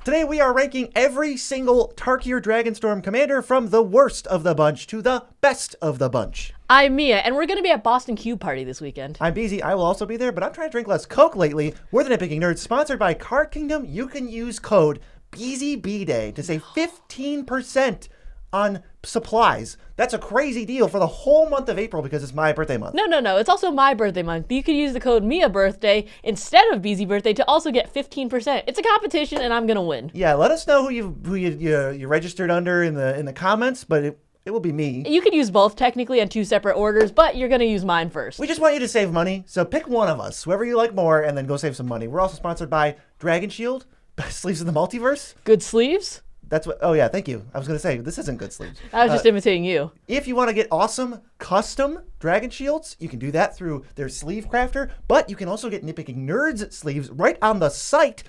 Today we are ranking every single Tarkir Dragonstorm commander from the worst of the bunch to the best of the bunch. I'm Mia, and we're going to be at Boston Cube Party this weekend. I'm Beezy. I will also be there, but I'm trying to drink less Coke lately. We're the Nitpicking Nerds, sponsored by Card Kingdom. You can use code BeezyBDay to save 15% on supplies. That's a crazy deal for the whole month of April because it's my birthday month. No. It's also my birthday month. You could use the code MiaBirthday instead of BeezyBirthday to also get 15%. It's a competition, and I'm going to win. Yeah, let us know who you registered under in the comments, but it will be me. You could use both technically on two separate orders, but you're going to use mine first. We just want you to save money, so pick one of us, whoever you like more, and then go save some money. We're also sponsored by Dragon Shield, best sleeves in the multiverse. Good sleeves? That's what. Oh yeah, thank you. I was gonna say this isn't good sleeves. I was just imitating you. If you want to get awesome custom Dragon Shields, you can do that through their sleeve crafter. But you can also get Nitpicking Nerds sleeves right on the site.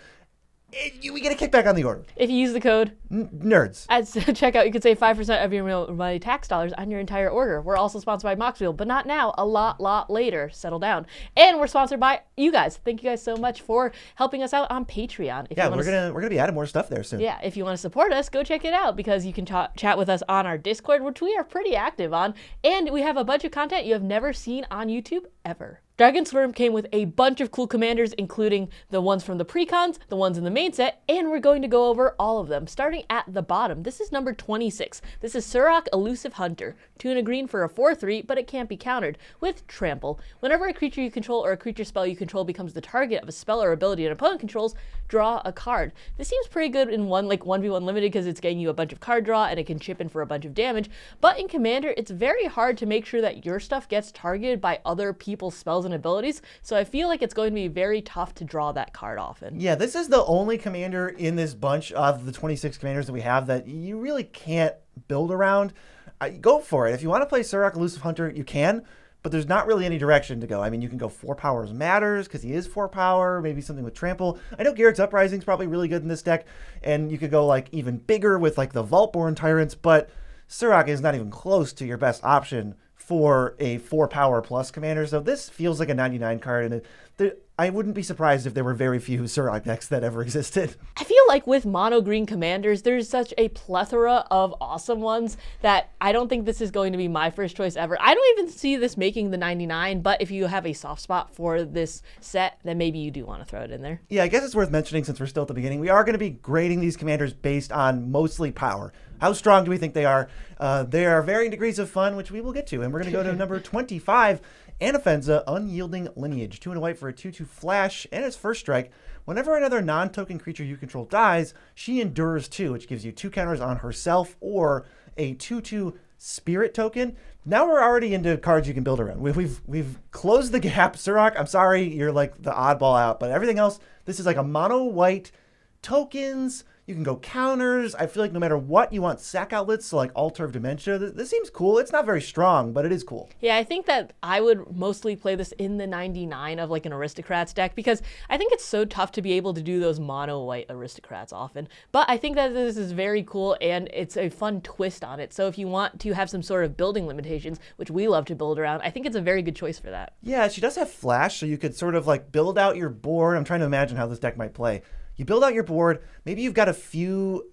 We get a kickback on the order. If you use the code Nerds at checkout, you can save 5% of your real money tax dollars on your entire order. We're also sponsored by Moxfield, but not now. A lot later. Settle down. And we're sponsored by you guys. Thank you guys so much for helping us out on Patreon. Yeah, we're gonna be adding more stuff there soon. Yeah, if you want to support us, go check it out because you can chat with us on our Discord, which we are pretty active on, and we have a bunch of content you have never seen on YouTube ever. Dragonstorm came with a bunch of cool commanders, including the ones from the precons, the ones in the main set, and we're going to go over all of them. Starting at the bottom, this is number 26. This is Surrak, Elusive Hunter. 2 and a green for a 4/3, but it can't be countered with Trample. Whenever a creature you control or a creature spell you control becomes the target of a spell or ability an opponent controls, draw a card. This seems pretty good in 1v1 limited because it's getting you a bunch of card draw and it can chip in for a bunch of damage, but in Commander, it's very hard to make sure that your stuff gets targeted by other people's spells and abilities, so I feel like it's going to be very tough to draw that card often. Yeah, this is the only commander in this bunch of the 26 commanders that we have that you really can't build around. Go for it. If you want to play Surrak, Elusive Hunter, you can, but there's not really any direction to go. I mean, you can go 4 powers matters because he is 4 power, maybe something with Trample. I know Garrett's Uprising is probably really good in this deck, and you could go like even bigger with like the Vaultborn Tyrants, but Surrak is not even close to your best option for a 4 power plus commander. So this feels like a 99 card, and I wouldn't be surprised if there were very few Surrak decks that ever existed. I feel like with mono green commanders, there's such a plethora of awesome ones that I don't think this is going to be my first choice ever. I don't even see this making the 99, but if you have a soft spot for this set, then maybe you do want to throw it in there. Yeah, I guess it's worth mentioning since we're still at the beginning, we are going to be grading these commanders based on mostly power. How strong do we think they are? There are varying degrees of fun, which we will get to, and we're going to go to number 25, Anafenza, Unyielding Lineage. 2 and a white for a 2/2 flash, and its first strike. Whenever another non-token creature you control dies, she endures 2, which gives you 2 counters on herself or a 2/2 spirit token. Now we're already into cards you can build around. We've closed the gap. Surrak, I'm sorry, you're like the oddball out, but everything else, this is like a mono white tokens. You can go counters. I feel like no matter what, you want sack outlets, so like Altar of Dementia. This seems cool. It's not very strong, but it is cool. Yeah, I think that I would mostly play this in the 99 of like an Aristocrats deck because I think it's so tough to be able to do those mono white Aristocrats often. But I think that this is very cool and it's a fun twist on it. So if you want to have some sort of building limitations, which we love to build around, I think it's a very good choice for that. Yeah, she does have flash, so you could sort of like build out your board. I'm trying to imagine how this deck might play. You build out your board. Maybe you've got a few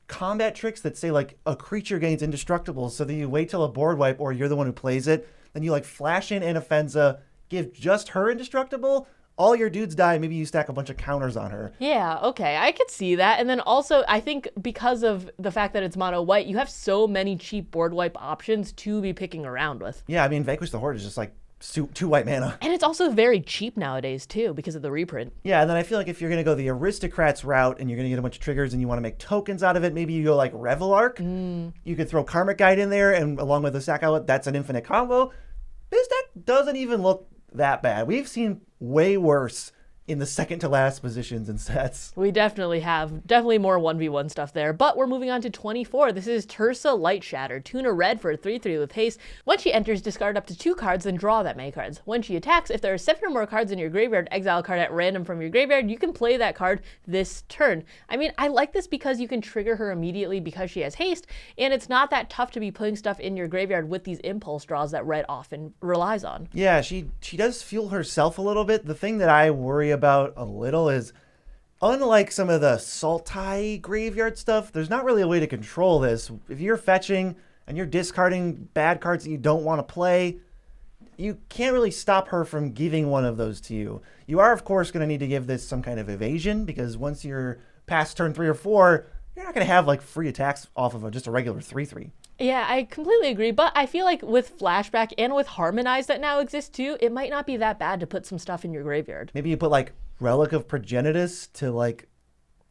combat tricks that say like a creature gains indestructible, so that you wait till a board wipe or you're the one who plays it. Then you like flash in Anafenza, give just her indestructible. All your dudes die. Maybe you stack a bunch of counters on her. Yeah, okay, I could see that. And then also, I think because of the fact that it's mono white, you have so many cheap board wipe options to be picking around with. Yeah, I mean, Vanquish the Horde is just like 2 white mana. And it's also very cheap nowadays, too, because of the reprint. Yeah, and then I feel like if you're going to go the Aristocrats route and you're going to get a bunch of triggers and you want to make tokens out of it, maybe you go like Revelark. You could throw Karmic Guide in there, and along with the sack outlet, that's an infinite combo. This deck doesn't even look that bad. We've seen way worse in the second to last positions and sets. We definitely have. Definitely more 1v1 stuff there. But we're moving on to 24. This is Tersa Light Shatter. 2 and a red for a 3/3 with haste. When she enters, discard up to 2 cards and draw that many cards. When she attacks, if there are 7 or more cards in your graveyard, exile a card at random from your graveyard, you can play that card this turn. I mean, I like this because you can trigger her immediately because she has haste, and it's not that tough to be putting stuff in your graveyard with these impulse draws that red often relies on. Yeah, she does fuel herself a little bit. The thing that I worry about a little is Unlike some of the Sultai graveyard stuff, there's not really a way to control this. If you're fetching and you're discarding bad cards that you don't want to play, you can't really stop her from giving one of those to you. You are, of course, going to need to give this some kind of evasion, because once you're past turn 3 or 4, you're not going to have like free attacks off of just a regular 3/3. Yeah, I completely agree, but I feel like with Flashback and with Harmonize that now exists too, it might not be that bad to put some stuff in your graveyard. Maybe you put like Relic of Progenitus to like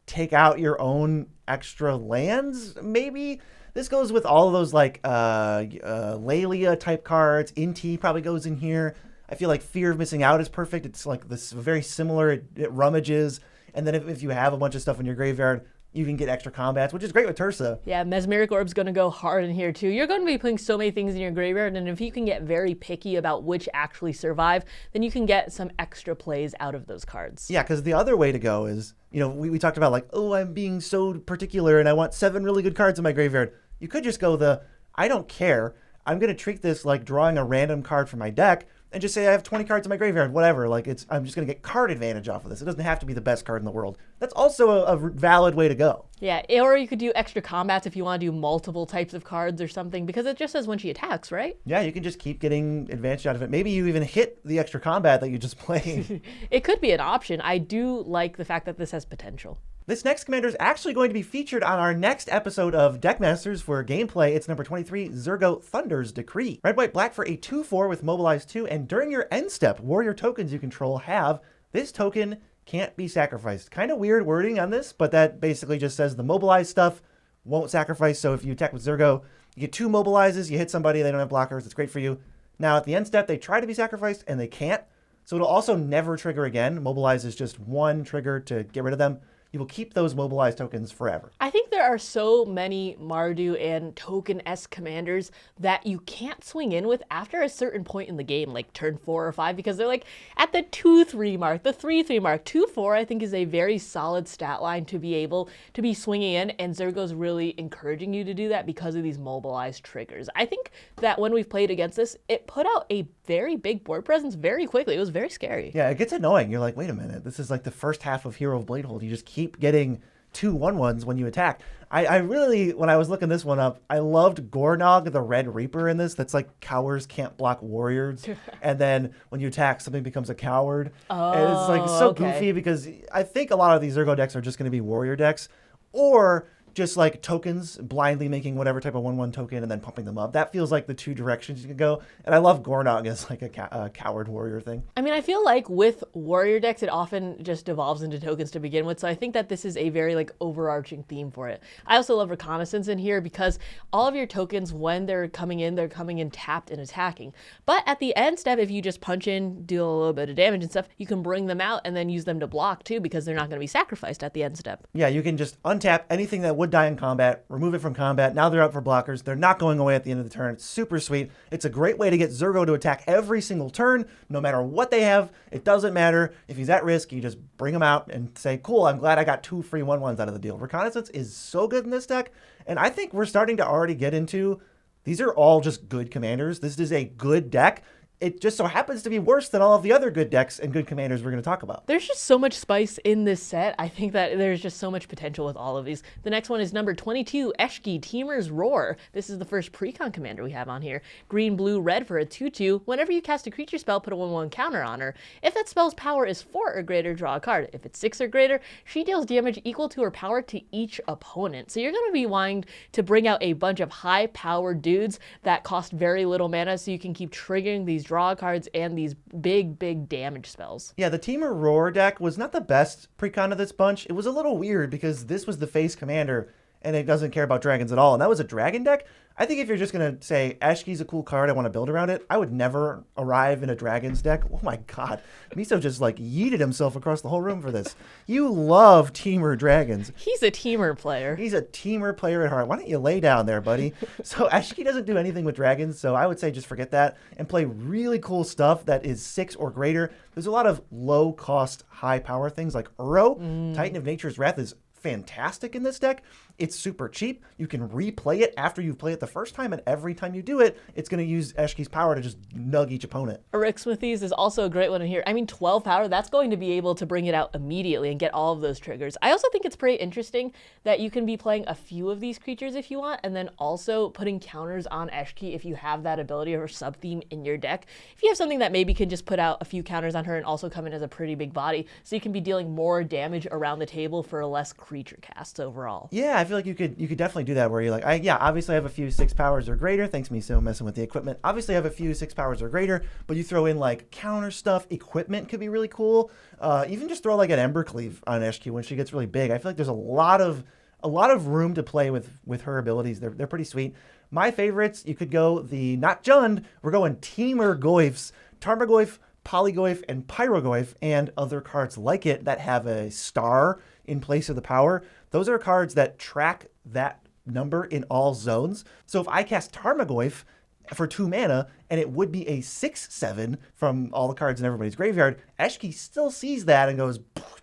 take out your own extra lands, maybe? This goes with all of those like Lelia type cards. Inti probably goes in here. I feel like Fear of Missing Out is perfect. It's like this very similar. It rummages. And then if you have a bunch of stuff in your graveyard, you can get extra combats, which is great with Tursa. Yeah, Mesmeric Orb's going to go hard in here too. You're going to be putting so many things in your graveyard, and if you can get very picky about which actually survive, then you can get some extra plays out of those cards. Yeah, because the other way to go is, we talked about like, oh, I'm being so particular and I want 7 really good cards in my graveyard. You could just go I don't care. I'm going to treat this like drawing a random card from my deck and just say I have 20 cards in my graveyard, whatever. Like I'm just going to get card advantage off of this. It doesn't have to be the best card in the world. That's also a valid way to go. Yeah, or you could do extra combats if you want to do multiple types of cards or something, because it just says when she attacks, right? Yeah, you can just keep getting advantage out of it. Maybe you even hit the extra combat that you just played. It could be an option. I do like the fact that this has potential. This next commander is actually going to be featured on our next episode of Deckmasters for gameplay. It's number 23, Zurgo Thunder's Decree. Red, white, black for a 2/4 with Mobilize 2, and during your end step, warrior tokens you control have this token can't be sacrificed. Kind of weird wording on this, but that basically just says the Mobilize stuff won't sacrifice. So if you attack with Zurgo, you get 2 Mobilizes, you hit somebody, they don't have blockers, it's great for you. Now at the end step, they try to be sacrificed and they can't. So it'll also never trigger again. Mobilize is just 1 trigger to get rid of them. You will keep those mobilized tokens forever. I think there are so many Mardu and token-esque commanders that you can't swing in with after a certain point in the game, like turn 4 or 5, because they're like at the 2/3 mark, the 3/3 mark. 2/4 I think is a very solid stat line to be able to be swinging in, and Zurgo's really encouraging you to do that because of these mobilized triggers. I think that when we've played against this, it put out a very big board presence very quickly. It was very scary. Yeah, it gets annoying. You're like, wait a minute, this is like the first half of Hero of Bladehold. You just keep getting 2 1/1s when you attack. I really, when I was looking this one up, I loved Gornog, the Red Reaper in this. That's like cowards can't block warriors. And then when you attack, something becomes a coward. Oh, and it's like so goofy because I think a lot of these Zurgo decks are just going to be warrior decks. Or just like tokens, blindly making whatever type of 1/1 token and then pumping them up. That feels like the 2 directions you can go. And I love Gornog as like a coward warrior thing. I mean, I feel like with warrior decks, it often just devolves into tokens to begin with. So I think that this is a very like overarching theme for it. I also love Reconnaissance in here because all of your tokens, when they're coming in tapped and attacking. But at the end step, if you just punch in, deal a little bit of damage and stuff, you can bring them out and then use them to block too, because they're not going to be sacrificed at the end step. Yeah, you can just untap anything that would die in combat, remove it from combat. Now they're up for blockers. They're not going away at the end of the turn. It's super sweet. It's a great way to get Zurgo to attack every single turn, no matter what they have. It doesn't matter. If he's at risk, you just bring him out and say, cool, I'm glad I got 2 free 1/1s out of the deal. Reconnaissance is so good in this deck, and I think we're starting to already get into, these are all just good commanders. This is a good deck. It just so happens to be worse than all of the other good decks and good commanders we're going to talk about. There's just so much spice in this set. I think that there's just so much potential with all of these. The next one is number 22, Eshki, Teemer's Roar. This is the first precon commander we have on here. Green, blue, red for a 2/2. Whenever you cast a creature spell, put a 1/1 counter on her. If that spell's power is 4 or greater, draw a card. If it's 6 or greater, she deals damage equal to her power to each opponent. So you're going to be wanting to bring out a bunch of high-powered dudes that cost very little mana, so you can keep triggering these draw cards and these big damage spells. Yeah, the Teemer Roar deck was not the best precon of this bunch. It was a little weird because this was the face commander and it doesn't care about dragons at all. And that was a dragon deck. I think if you're just going to say, Eshki's a cool card, I want to build around it, I would never arrive in a dragons deck. Oh my god. Miso just like yeeted himself across the whole room for this. You love Teemer dragons. He's a Teemer player. He's a Teemer player at heart. Why don't you lay down there, buddy? So Eshki doesn't do anything with dragons, so I would say just forget that and play really cool stuff that is 6 or greater. There's a lot of low cost, high power things like Uro. Titan of Nature's Wrath is fantastic in this deck. It's super cheap. You can replay it after you've played it the first time, and every time you do it, it's going to use Eshki's power to just nug each opponent. Rick Smithies is also a great one in here. I mean, 12 power, that's going to be able to bring it out immediately and get all of those triggers. I also think it's pretty interesting that you can be playing a few of these creatures if you want, and then also putting counters on Eshki if you have that ability or sub-theme in your deck. If you have something that maybe can just put out a few counters on her and also come in as a pretty big body, so you can be dealing more damage around the table for less creature casts overall. Yeah, I feel like you could definitely do that where you're like, obviously I have a few 6 powers or greater. Thanks, Miso, messing with the equipment. Obviously I have a few 6 powers or greater, but you throw in like counter stuff. Equipment could be really cool. Even just throw like an Embercleave on Eshki when she gets really big. I feel like there's a lot of room to play with her abilities. They're pretty sweet. My favorites, you could go the not Jund. We're going Temur Goyfs, Tarmogoyf, Polygoyf, and Pyrogoyf, and other cards like it that have a star in place of the power. Those are cards that track that number in all zones. So if I cast Tarmogoyf for 2 mana, and it would be a 6/7 from all the cards in everybody's graveyard, Eshki still sees that and goes,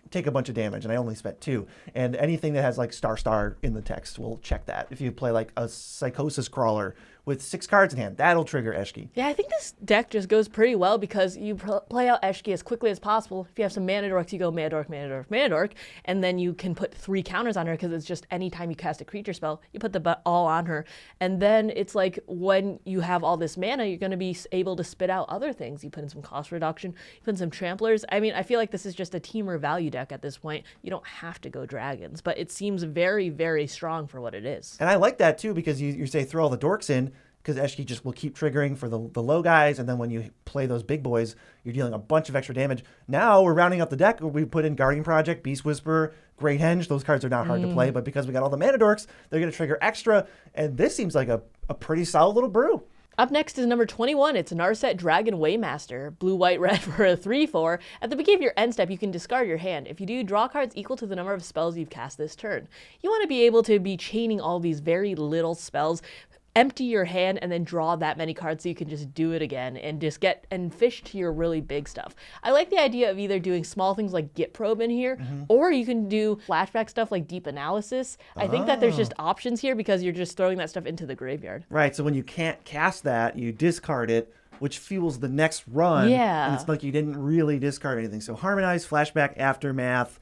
take a bunch of damage, and I only spent 2. And anything that has like star in the text will check that. If you play like a Psychosis Crawler with 6 cards in hand, that'll trigger Eshki. Yeah, I think this deck just goes pretty well because you play out Eshki as quickly as possible. If you have some mana dorks, you go mana dork, mana dork, mana dork, and then you can put 3 counters on her because it's just anytime you cast a creature spell, you put the all on her. And then it's like when you have all this mana, you're going to be able to spit out other things. You put in some cost reduction, you put in some tramplers. I mean, I feel like this is just a Temur value deck at this point. You don't have to go dragons, but it seems very, very strong for what it is. And I like that too because you say throw all the dorks in, because Eshki just will keep triggering for the low guys, and then when you play those big boys, you're dealing a bunch of extra damage. Now we're rounding out the deck. We put in Guardian Project, Beast Whisperer, Great Henge. Those cards are not hard to play, but because we got all the mana dorks, they're going to trigger extra, and this seems like a pretty solid little brew. Up next is number 21. It's Narset Dragon Waymaster. Blue, white, red for a 3/4. At the beginning of your end step, you can discard your hand. If you do, draw cards equal to the number of spells you've cast this turn. You want to be able to be chaining all these very little spells, empty your hand, and then draw that many cards so you can just do it again and just get and fish to your really big stuff. I like the idea of either doing small things like Git Probe in here, or you can do flashback stuff like Deep Analysis. I think that there's just options here because you're just throwing that stuff into the graveyard. Right, so when you can't cast that, you discard it, which fuels the next run. Yeah. And it's like you didn't really discard anything. So Harmonize, Flashback, Aftermath,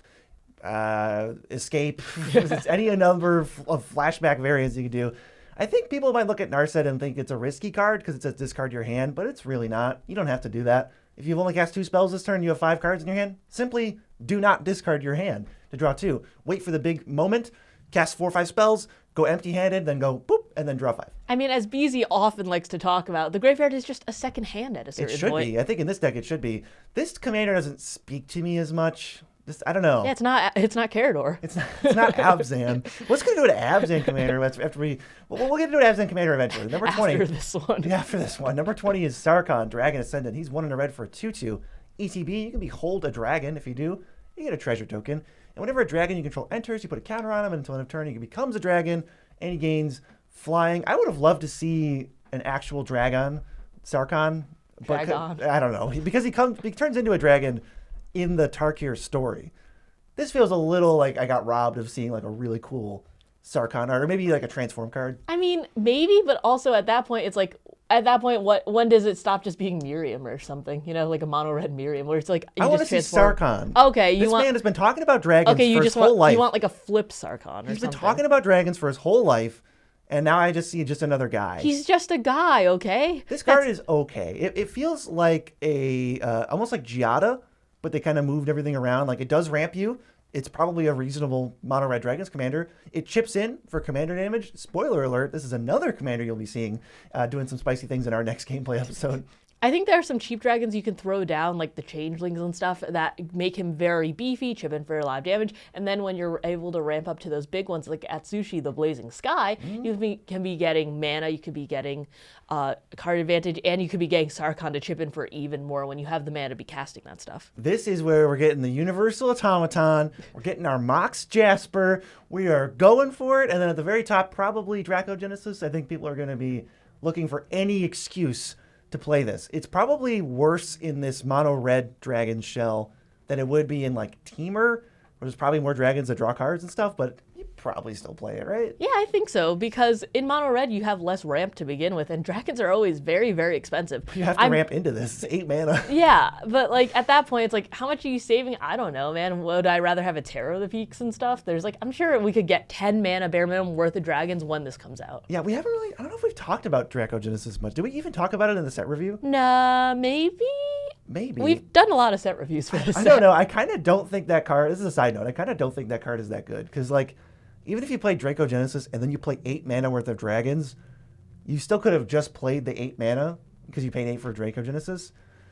Escape, it's any number of flashback variants you can do. I think people might look at Narset and think it's a risky card because it says discard your hand, but it's really not. You don't have to do that. If you've only cast 2 spells this turn, you have 5 cards in your hand, simply do not discard your hand to draw 2. Wait for the big moment, cast 4 or 5 spells, go empty-handed, then go boop, and then draw 5. I mean, as BZ often likes to talk about, the graveyard is just a second hand at a certain point. It should be. I think in this deck it should be. This commander doesn't speak to me as much. I don't know. Yeah, it's not Carador. It's not Abzan. What's going to do to Abzan Commander after we'll get to do Abzan Commander eventually. Number 20. After this one. Yeah, after this one. Number 20 is Sarkhan, Dragon Ascendant. He's 1 in a red for a 2/2. ETB, you can behold a dragon. If you do, you get a treasure token. And whenever a dragon you control enters, you put a counter on him, and until end of turn, he becomes a dragon, and he gains flying. I would have loved to see an actual dragon, Sarkhan. But I don't know. Because he turns into a dragon in the Tarkir story. This feels a little like I got robbed of seeing like a really cool Sarkhan art, or maybe like a transform card. I mean, maybe, but also at that point, it's like, when does it stop just being Miriam or something? You know, like a mono red Miriam, where it's like I want to see Sarkhan. Okay, this man has been talking about dragons for his whole life. You want like a flip Sarkhan or something. He's been talking about dragons for his whole life, and now I just see just another guy. He's just a guy, okay? This card is okay. It feels like a almost like Giada, but they kind of moved everything around. Like, it does ramp you. It's probably a reasonable mono red dragons commander. It chips in for commander damage. Spoiler alert, this is another commander you'll be seeing doing some spicy things in our next gameplay episode. I think there are some cheap dragons you can throw down, like the changelings and stuff, that make him very beefy, chip in for a lot of damage. And then when you're able to ramp up to those big ones, like Atsushi, the Blazing Sky, you can be getting mana, you could be getting card advantage, and you could be getting Sarkhan to chip in for even more when you have the mana to be casting that stuff. This is where we're getting the Universal Automaton. We're getting our Mox Jasper. We are going for it. And then at the very top, probably Draco Genesis. I think people are going to be looking for any excuse to play this. It's probably worse in this mono red dragon shell than it would be in like Temur, there's probably more dragons that draw cards and stuff, but you probably still play it, right? Yeah, I think so, because in mono red you have less ramp to begin with, and dragons are always very, very expensive. You have to ramp into this. It's 8 mana. Yeah, but like at that point, it's like, how much are you saving? I don't know, man. Would I rather have a Tarot of the Peaks and stuff? There's like, I'm sure we could get 10 mana bare minimum worth of dragons when this comes out. Yeah, we haven't really, I don't know if we've talked about Dracogenesis much. Did we even talk about it in the set review? Nah, maybe? Maybe. We've done a lot of set reviews for this I set. don't know. I kind of don't think that card, this is a side note, I kind of don't think that card is that good. Because, like, even if you play Dracogenesis and then you play 8 mana worth of dragons, you still could have just played the 8 mana because you paid 8 for Dracogenesis.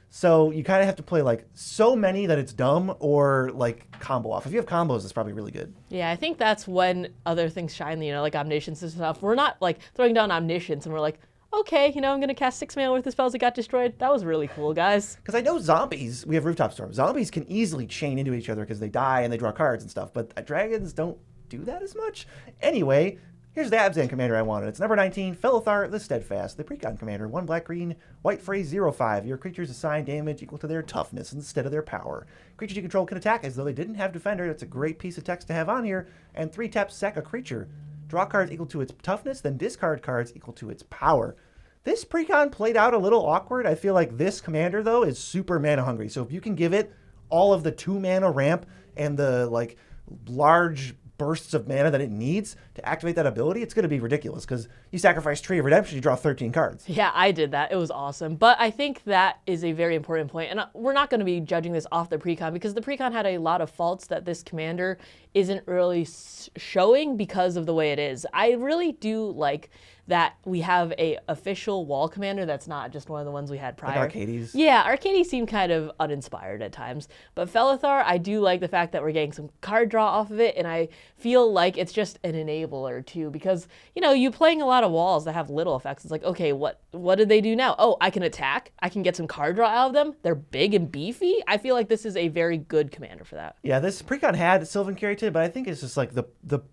So you kind of have to play, like, so many that it's dumb or, like, combo off. If you have combos, it's probably really good. Yeah, I think that's when other things shine, you know, like Omniscience and stuff. We're not, like, throwing down Omniscience and we're like, okay, you know, I'm going to cast 6 mana worth of spells that got destroyed. That was really cool, guys. Because I know zombies, we have Rooftop Storm. Zombies can easily chain into each other because they die and they draw cards and stuff. But dragons don't do that as much. Anyway, here's the Abzan commander I wanted. It's number 19, Felithar the Steadfast, the Precon commander. 1 black-green, white phrase 0/5. Your creatures assign damage equal to their toughness instead of their power. Creatures you control can attack as though they didn't have defender. That's a great piece of text to have on here. And 3 taps sack a creature. Draw cards equal to its toughness, then discard cards equal to its power. This Precon played out a little awkward. I feel like this commander, though, is super mana hungry. So if you can give it all of the 2 mana ramp and the, like, large bursts of mana that it needs to activate that ability, it's going to be ridiculous because you sacrifice Tree of Redemption, you draw 13 cards. Yeah, I did that. It was awesome. But I think that is a very important point. And we're not going to be judging this off the Precon because the Precon had a lot of faults that this commander isn't really showing because of the way it is. I really do like that we have a official wall commander that's not just one of the ones we had prior. Like Arcades. Yeah, Arcades seem kind of uninspired at times. But Felithar, I do like the fact that we're getting some card draw off of it, and I feel like it's just an enabler too, because, you know, you playing a lot of walls that have little effects. It's like, okay, what did they do now? Oh, I can attack. I can get some card draw out of them. They're big and beefy. I feel like this is a very good commander for that. Yeah, this Precon had Sylvan Carry, but I think it's just like the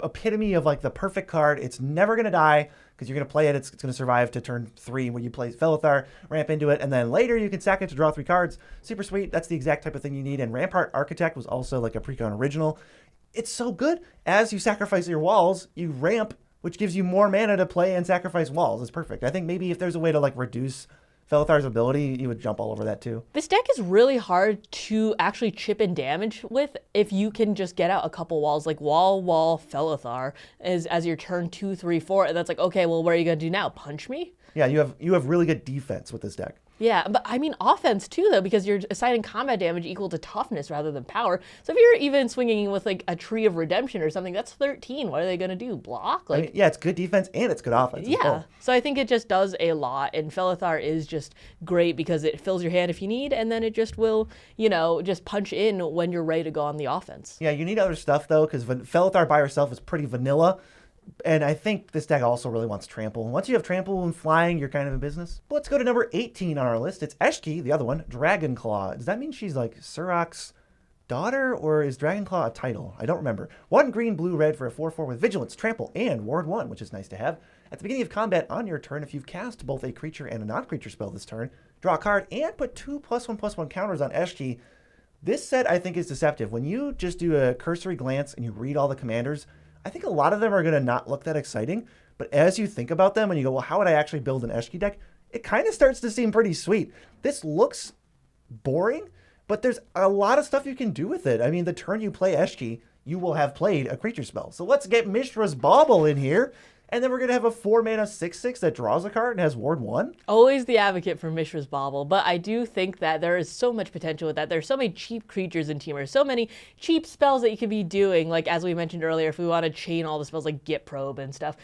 epitome of like the perfect card. It's never going to die because you're going to play it. It's going to survive to turn 3 when you play Felithar, ramp into it, and then later you can sack it to draw 3 cards. Super sweet. That's the exact type of thing you need. And Rampart Architect was also like a Precon original. It's so good. As you sacrifice your walls, you ramp, which gives you more mana to play and sacrifice walls. It's perfect. I think maybe if there's a way to like reduce Felithar's ability, you would jump all over that too. This deck is really hard to actually chip in damage with if you can just get out a couple walls, like wall, Felithar, as your turn 2, 3, 4, and that's like, okay, well, what are you going to do now? Punch me? Yeah, you have really good defense with this deck. Yeah, but I mean offense too, though, because you're assigning combat damage equal to toughness rather than power. So if you're even swinging with like a Tree of Redemption or something, that's 13. What are they going to do? Block? Like, I mean, yeah, it's good defense and it's good offense. Yeah, so I think it just does a lot, and Felithar is just great because it fills your hand if you need, and then it just will, you know, just punch in when you're ready to go on the offense. Yeah, you need other stuff though, because Felithar by herself is pretty vanilla. And I think this deck also really wants Trample. Once you have Trample and Flying, you're kind of in business. But let's go to number 18 on our list. It's Eshki, the other one, Dragonclaw. Does that mean she's like Surrak's daughter, or is Dragonclaw a title? I don't remember. 1 green, blue, red for a 4/4 with Vigilance, Trample, and Ward 1, which is nice to have. At the beginning of combat on your turn, if you've cast both a creature and a non-creature spell this turn, draw a card and put 2 +1/+1 counters on Eshki. This set, I think, is deceptive. When you just do a cursory glance and you read all the commanders, I think a lot of them are going to not look that exciting, but as you think about them and you go, well, how would I actually build an Eshki deck? It kind of starts to seem pretty sweet. This looks boring, but there's a lot of stuff you can do with it. I mean, the turn you play Eshki, you will have played a creature spell. So let's get Mishra's Bauble in here, and then we're going to have a 4-mana 6/6 that draws a card and has Ward 1. Always the advocate for Mishra's Bauble, but I do think that there is so much potential with that. There's so many cheap creatures in Temur, so many cheap spells that you could be doing, like as we mentioned earlier, if we want to chain all the spells like Git Probe and stuff.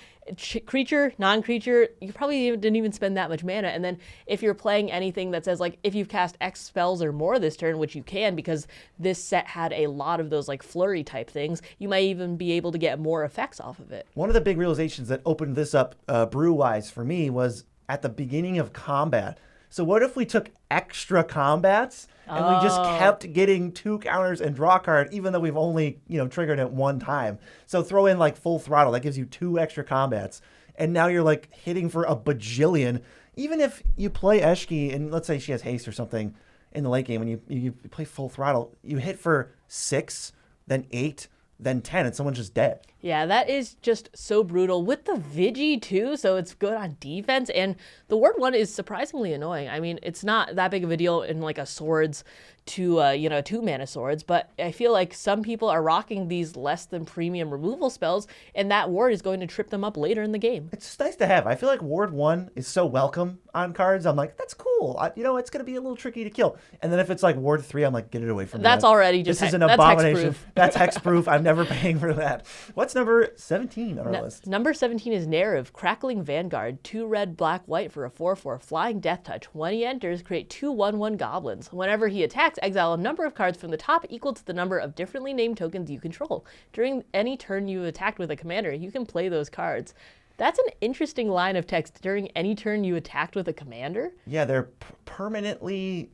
Creature, non-creature, you probably didn't even spend that much mana. And then if you're playing anything that says like if you've cast X spells or more this turn, which you can because this set had a lot of those like flurry type things, you might even be able to get more effects off of it. One of the big realizations that opened this up brew-wise for me was at the beginning of combat. So what if we took extra combats and we just kept getting 2 counters and draw a card, even though we've only, triggered it 1 time? So throw in like Full Throttle, that gives you 2 extra combats. And now you're like hitting for a bajillion. Even if you play Eshki and let's say she has haste or something in the late game, when you play Full Throttle, you hit for 6 then 8, then 10, and someone's just dead. Yeah, that is just so brutal with the Vigi too, so it's good on defense. And the Ward 1 is surprisingly annoying. I mean, it's not that big of a deal in like a swords to, 2-mana swords, but I feel like some people are rocking these less than premium removal spells, and that Ward is going to trip them up later in the game. It's just nice to have. I feel like Ward 1 is so welcome on cards. I'm like, that's cool. It's going to be a little tricky to kill. And then if it's like Ward 3, I'm like, get it away from me. That's already just This is an that's abomination. hexproof. That's hexproof. I'm never paying for that. What's number 17 on our list? Number 17 is Nerev, Crackling Vanguard, 2 red, black, white for a 4/4 flying death touch. When he enters, create 2 1/1 goblins. Whenever he attacks, exile a number of cards from the top equal to the number of differently named tokens you control. During any turn you attacked with a commander, you can play those cards. That's an interesting line of text. During any turn you attacked with a commander? Yeah, they're permanently,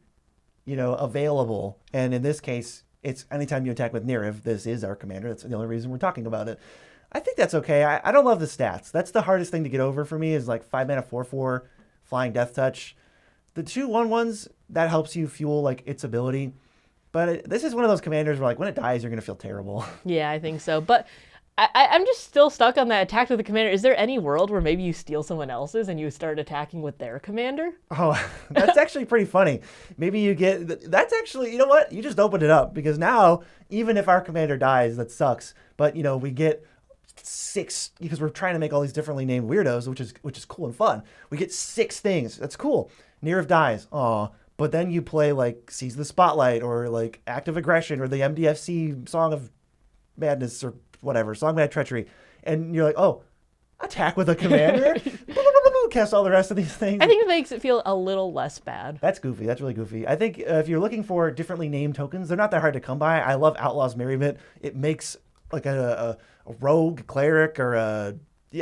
available. And in this case, it's anytime you attack with Nerev, this is our commander. That's the only reason we're talking about it. I think that's okay. I don't love the stats. That's the hardest thing to get over for me is like 5-mana 4/4 flying death touch. The 2 1/1s, that helps you fuel like its ability. But this is one of those commanders where like when it dies, you're going to feel terrible. Yeah, I think so. But I'm just still stuck on that attack with the commander. Is there any world where maybe you steal someone else's and you start attacking with their commander? Oh, that's actually pretty funny. Maybe you get, that's actually, you know what? You just opened it up because now, even if our commander dies, that sucks. But, we get 6, because we're trying to make all these differently named weirdos, which is cool and fun. We get 6 things. That's cool. Nerev dies. Aw. But then you play like Seize the Spotlight or like Act of Aggression or the MDFC Song of Madness or whatever, Song of Mad Treachery. And you're like, oh, attack with a commander? Cast all the rest of these things. I think it makes it feel a little less bad. That's goofy. That's really goofy. I think if you're looking for differently named tokens, they're not that hard to come by. I love Outlaw's Merriment. It makes like a rogue cleric or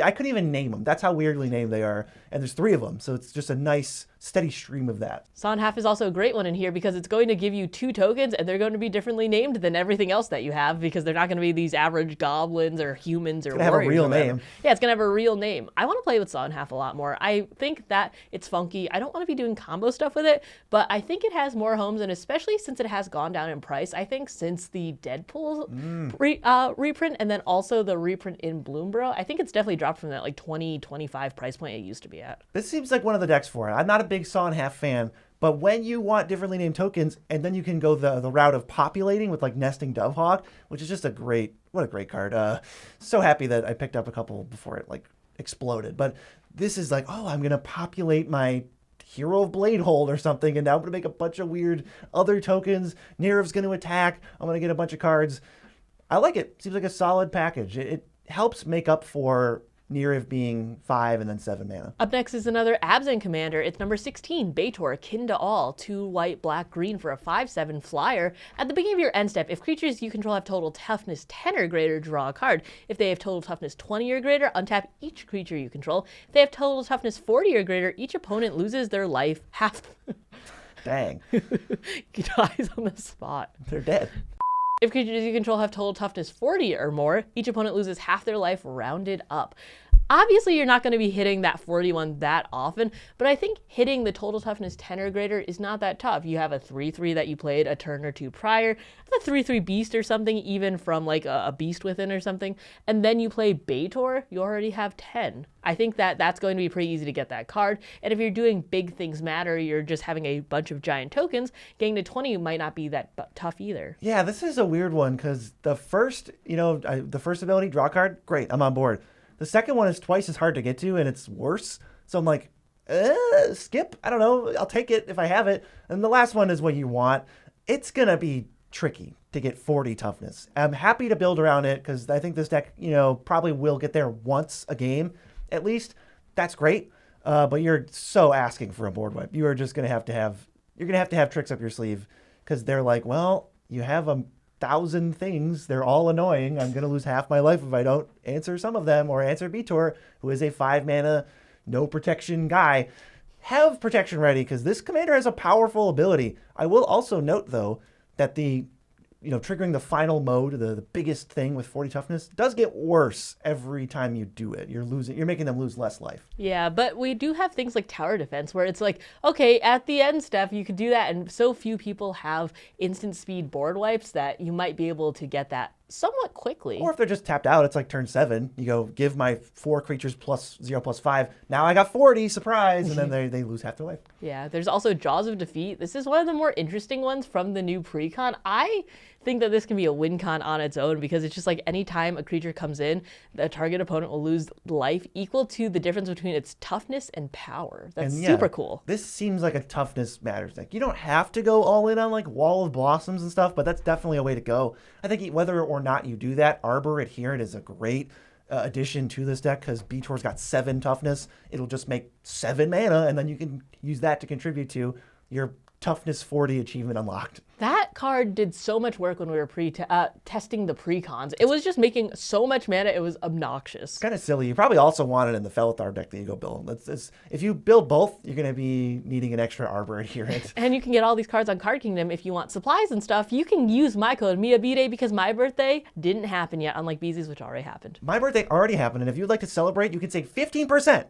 I couldn't even name them. That's how weirdly named they are. And there's 3 of them. So it's just a nice steady stream of that. Sonhaf is also a great one in here because it's going to give you 2 tokens and they're going to be differently named than everything else that you have because they're not going to be these average goblins or humans or warriors. Have a real name. Yeah, it's going to have a real name. I want to play with Sonhaf a lot more. I think that it's funky. I don't want to be doing combo stuff with it, but I think it has more homes, and especially since it has gone down in price, I think since the Deadpool reprint and then also the reprint in Bloomborough, I think it's definitely dropped from that like 20, 25 price point it used to be at. This seems like one of the decks for it. I'm not a big Sonhaf fan, but when you want differently named tokens, and then you can go the route of populating with like Nesting Dovehawk, which is just what a great card. So happy that I picked up a couple before it like exploded. But this is like, oh, I'm going to populate my Hero of Bladehold or something, and now I'm going to make a bunch of weird other tokens. Nerev's going to attack. I'm going to get a bunch of cards. I like it. Seems like a solid package. It helps make up for Nerev being 5 and then 7 mana. Up next is another Abzan commander. It's number 16, Baitor, Kin to All, 2 white, black, green for a 5/7 flyer. At the beginning of your end step, if creatures you control have total toughness 10 or greater, draw a card. If they have total toughness 20 or greater, untap each creature you control. If they have total toughness 40 or greater, each opponent loses their life half. Dang. He dies on the spot. They're dead. If creatures you control have total toughness 40 or more, each opponent loses half their life rounded up. Obviously, you're not going to be hitting that 41 that often, but I think hitting the total toughness 10 or greater is not that tough. You have a 3/3 that you played a turn or 2 prior, a 3/3 beast or something, even from like a beast within or something, and then you play Baitor, you already have 10. I think that's going to be pretty easy to get that card, and if you're doing big things matter, you're just having a bunch of giant tokens, getting to 20 might not be that tough either. Yeah, this is a weird one because the first ability, draw card, great, I'm on board. The second one is twice as hard to get to, and it's worse. So I'm like, skip? I don't know. I'll take it if I have it. And the last one is what you want. It's going to be tricky to get 40 toughness. I'm happy to build around it because I think this deck, probably will get there once a game at least. That's great. But you're so asking for a board wipe. You are just going to have tricks up your sleeve because they're like, well, you have 1,000 things. They're all annoying. I'm going to lose half my life if I don't answer some of them or answer Baitor, who is a 5 mana, no protection guy. Have protection ready because this commander has a powerful ability. I will also note, though, that triggering the final mode, the biggest thing with 40 toughness, does get worse every time you do it. You're making them lose less life. Yeah, but we do have things like tower defense where it's like, okay, at the end step, you could do that, and so few people have instant speed board wipes that you might be able to get that somewhat quickly. Or if they're just tapped out, it's like turn 7. You go, give my 4 creatures +0/+5. Now I got 40, surprise! And then they lose half their life. Yeah, there's also Jaws of Defeat. This is one of the more interesting ones from the new pre-con. I think that this can be a win con on its own because it's just like anytime a creature comes in, the target opponent will lose life equal to the difference between its toughness and power. That's super cool. This seems like a toughness matters deck. You don't have to go all in on like Wall of Blossoms and stuff, but that's definitely a way to go. I think whether or not you do that, Arbor Adherent is a great addition to this deck because Beator's got 7 toughness. It'll just make 7 mana, and then you can use that to contribute to your toughness 40 achievement unlocked. That card did so much work when we were testing the precons. It was just making so much mana, it was obnoxious. It's kind of silly. You probably also want it in the Felithar deck that you go build. If you build both, you're going to be needing an extra Arbor Adherent. And you can get all these cards on Card Kingdom if you want supplies and stuff. You can use my code, MiaBide, because my birthday didn't happen yet, unlike Beezy's, which already happened. My birthday already happened, and if you'd like to celebrate, you can save 15%.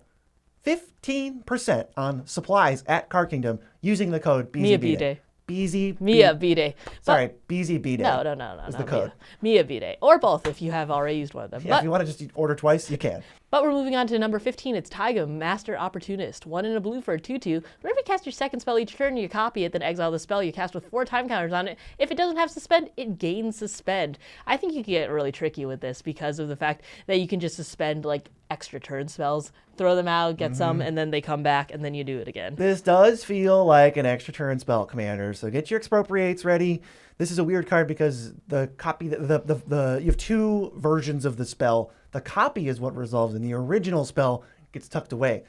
15% on supplies at Card Kingdom using the code BZBDay. MiaBide. Sorry, BZBDay. No. Is the code. MiaBide. Or both if you have already used one of them. Yeah, if you want to just order twice, you can. But we're moving on to number 15. It's Taiga, Master Opportunist. 1 in a blue for a 2/2. Whenever you cast your second spell each turn, you copy it, then exile the spell you cast with 4 time counters on it. If it doesn't have suspend, it gains suspend. I think you can get really tricky with this because of the fact that you can just suspend like extra turn spells, throw them out, get some, and then they come back, and then you do it again. This does feel like an extra turn spell, Commander. So get your Expropriates ready. This is a weird card because the copy, you have 2 versions of the spell. The copy is what resolves, and the original spell gets tucked away.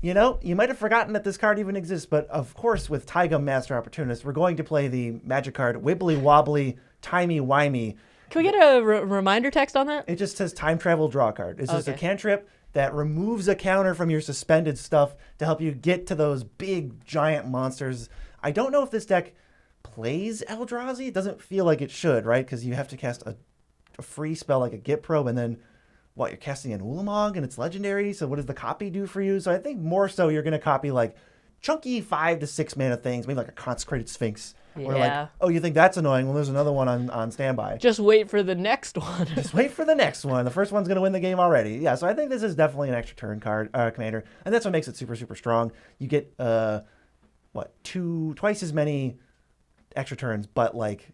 You know, you might have forgotten that this card even exists, but of course, with Taiga Master Opportunist, we're going to play the magic card Wibbly Wobbly Timey Wimey. Can we get a reminder text on that? It just says time travel draw card. It's just a cantrip that removes a counter from your suspended stuff to help you get to those big giant monsters. I don't know if this deck plays Eldrazi. It doesn't feel like it should, right? Because you have to cast a free spell like a Git Probe, and then you're casting an Ulamog, and it's legendary. So what does the copy do for you? So I think more so you're going to copy like chunky 5 to 6 mana things, maybe like a Consecrated Sphinx. Yeah. Or like, oh, you think that's annoying? Well, there's another one on standby. Just wait for the next one. Just wait for the next one. The first one's going to win the game already. Yeah, so I think this is definitely an extra turn card, commander. And that's what makes it super, super strong. You get, twice as many extra turns, but like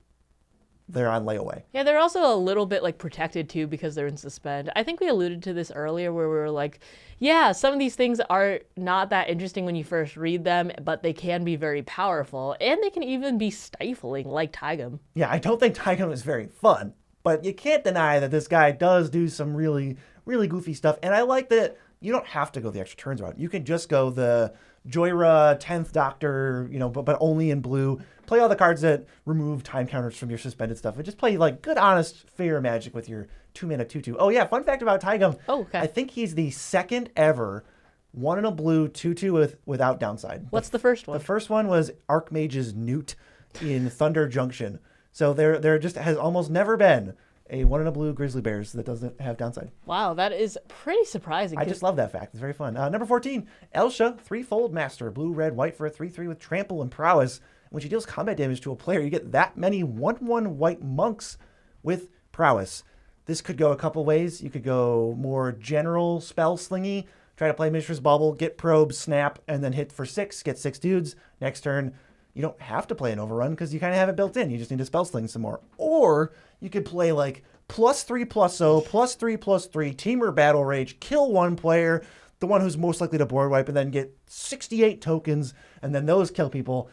they're on layaway. Yeah, they're also a little bit like protected too because they're in suspend. I think we alluded to this earlier where we were like, yeah, some of these things are not that interesting when you first read them, but they can be very powerful and they can even be stifling like Taigam. Yeah, I don't think Taigam is very fun, but you can't deny that this guy does do some really, really goofy stuff. And I like that you don't have to go the extra turns route. You can just go the Joyra 10th Doctor, but only in blue. Play all the cards that remove time counters from your suspended stuff. And just play like good, honest, fair Magic with your 2-mana 2/2. Oh yeah, fun fact about Taigam. Oh, okay. I think he's the second ever 1 in a blue 2/2 without downside. What's the first one? The first one was Archmage's Newt in Thunder Junction. So there just has almost never been a 1 in a blue Grizzly Bears that doesn't have downside. Wow, that is pretty surprising. I just love that fact. It's very fun. Number 14, Elsha, 3-fold Master, blue, red, white for a 3/3 with trample and prowess. When she deals combat damage to a player, you get that many 1/1 white monks with prowess. This could go a couple ways. You could go more general spell slingy, try to play Mishra's Bubble, get probe, snap, and then hit for 6, get 6 dudes. Next turn, you don't have to play an overrun because you kind of have it built in. You just need to spell sling some more. Or you could play like +3/+0, +3/+3, Teamer Battle Rage, kill one player, the one who's most likely to board wipe, and then get 68 tokens, and then those kill people.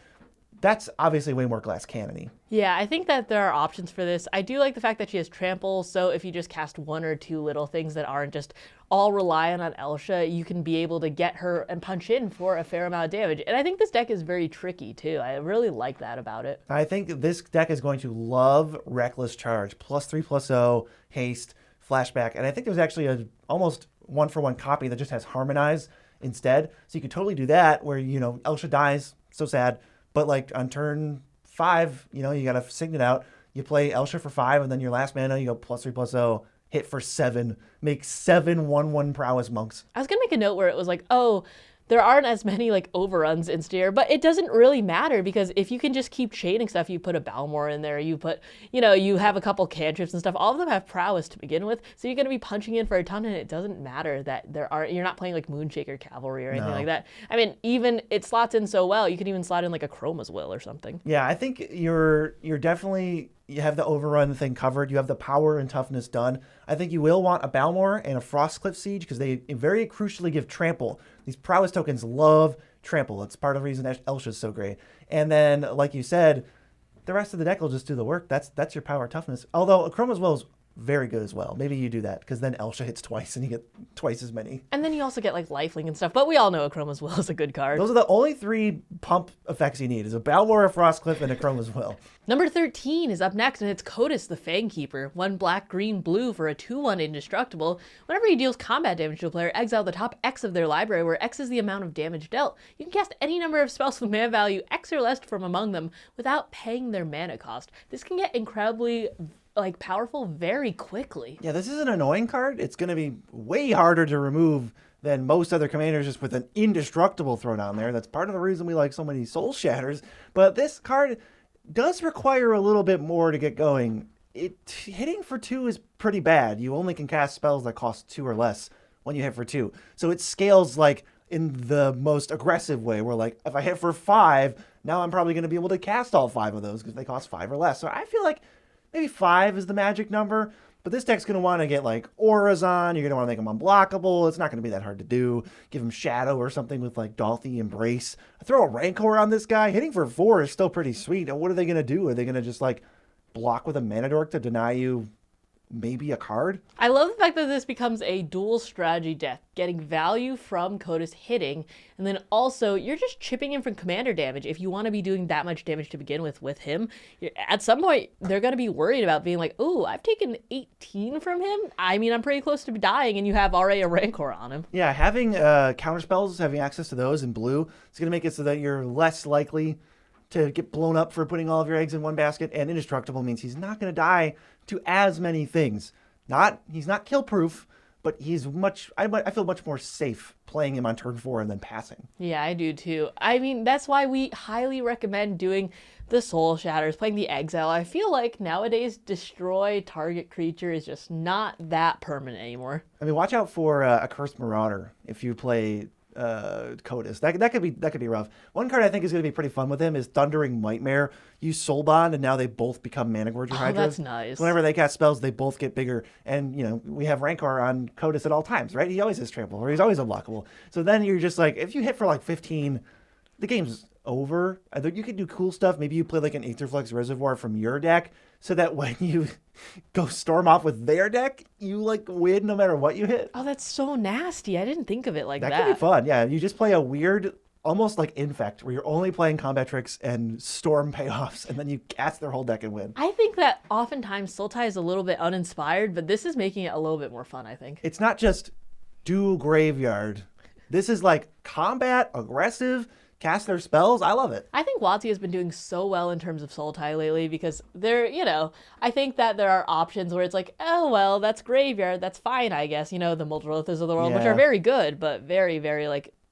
That's obviously way more glass cannon-y. Yeah, I think that there are options for this. I do like the fact that she has trample, so if you just cast 1 or 2 little things that aren't just all reliant on Elsha, you can be able to get her and punch in for a fair amount of damage. And I think this deck is very tricky, too. I really like that about it. I think this deck is going to love Reckless Charge, +3/+0, haste, flashback, and I think there's actually a almost 1-for-1 copy that just has Harmonize instead. So you could totally do that where, Elsha dies, so sad. But like on turn 5, you got to Signet out. You play Elsha for 5, and then your last mana, you go +3/+0, hit for 7, make 7 1/1 prowess monks. I was going to make a note where it was like, oh, there aren't as many like overruns in Steer, but it doesn't really matter because if you can just keep chaining stuff, you put a Balmor in there, you put, you have a couple cantrips and stuff. All of them have prowess to begin with, so you're going to be punching in for a ton, and it doesn't matter that you're not playing like Moonshaker Cavalry or anything like that. I mean, even it slots in so well, you can even slot in like a Chroma's Will or something. Yeah, I think you're definitely, you have the overrun thing covered. You have the power and toughness done. I think you will want a Balmor and a Frostcliff Siege because they very crucially give trample. These prowess tokens love trample. It's part of the reason Elsha's so great. And then, like you said, the rest of the deck will just do the work. That's your power toughness. Although a Chroma's Will is very good as well. Maybe you do that because then Elsha hits twice and you get twice as many. And then you also get like lifelink and stuff. But we all know a Chroma's Will is a good card. Those are the only 3 pump effects you need: is a Balmor, a Frostcliff, and a Chroma's Will. Number 13 is up next, and it's Kotus the Fangkeeper. 1 black, green, blue for a 2/1 indestructible. Whenever he deals combat damage to a player, exile the top X of their library, where X is the amount of damage dealt. You can cast any number of spells with mana value X or less from among them without paying their mana cost. This can get incredibly powerful very quickly. Yeah, this is an annoying card. It's going to be way harder to remove than most other commanders just with an indestructible thrown on there. That's part of the reason we like so many Soul Shatters. But this card does require a little bit more to get going. Hitting for 2 is pretty bad. You only can cast spells that cost 2 or less when you hit for 2. So it scales like in the most aggressive way, where like if I hit for 5, now I'm probably going to be able to cast all 5 of those because they cost 5 or less. So I feel like maybe 5 is the magic number, but this deck's going to want to get like auras on. You're going to want to make them unblockable. It's not going to be that hard to do. Give him Shadow or something with like Dolthy Embrace. Throw a Rancor on this guy. Hitting for 4 is still pretty sweet. What are they going to do? Are they going to just like block with a Mana Dork to deny you maybe a card? I love the fact that this becomes a dual strategy deck, getting value from Kotus hitting, and then also you're just chipping in from commander damage. If you want to be doing that much damage to begin with him, at some point they're going to be worried about being like, oh, I've taken 18 from him. I mean, I'm pretty close to dying, and you have already a Rancor on him. Yeah, having counterspells, having access to those in blue, it's going to make it so that you're less likely to get blown up for putting all of your eggs in one basket, and indestructible means he's not going to die to as many things. He's not kill proof, but he's I feel much more safe playing him on turn 4 and then passing. Yeah, I do too. I mean, that's why we highly recommend doing the Soul Shatters, playing the Exile. I feel like nowadays destroy target creature is just not that permanent anymore. I mean, watch out for a Cursed Marauder if you play Kotus. That could be rough. One card I think is going to be pretty fun with him is Thundering Nightmare. Use Soul Bond, and now they both become Mana Gorger Hydras. Oh, that's nice. So whenever they cast spells, they both get bigger. And, we have Rancor on Kotus at all times, right? He always has trample, or he's always unblockable. So then you're just like, if you hit for like 15, the game's over. I think you can do cool stuff. Maybe you play like an Aetherflux Reservoir from your deck, so that when you go storm off with their deck, you like win no matter what you hit. Oh, that's so nasty. I didn't think of it like that. That could be fun. Yeah, you just play a weird, almost like Infect, where you're only playing combat tricks and storm payoffs, and then you cast their whole deck and win. I think that oftentimes Sultai is a little bit uninspired, but this is making it a little bit more fun, I think. It's not just do graveyard. This is like combat, aggressive, cast their spells. I love it. I think WotC has been doing so well in terms of Sultai lately because I think that there are options where it's like, oh, well, that's graveyard. That's fine, I guess. The Muldrothas of the world, which are very good, but very, very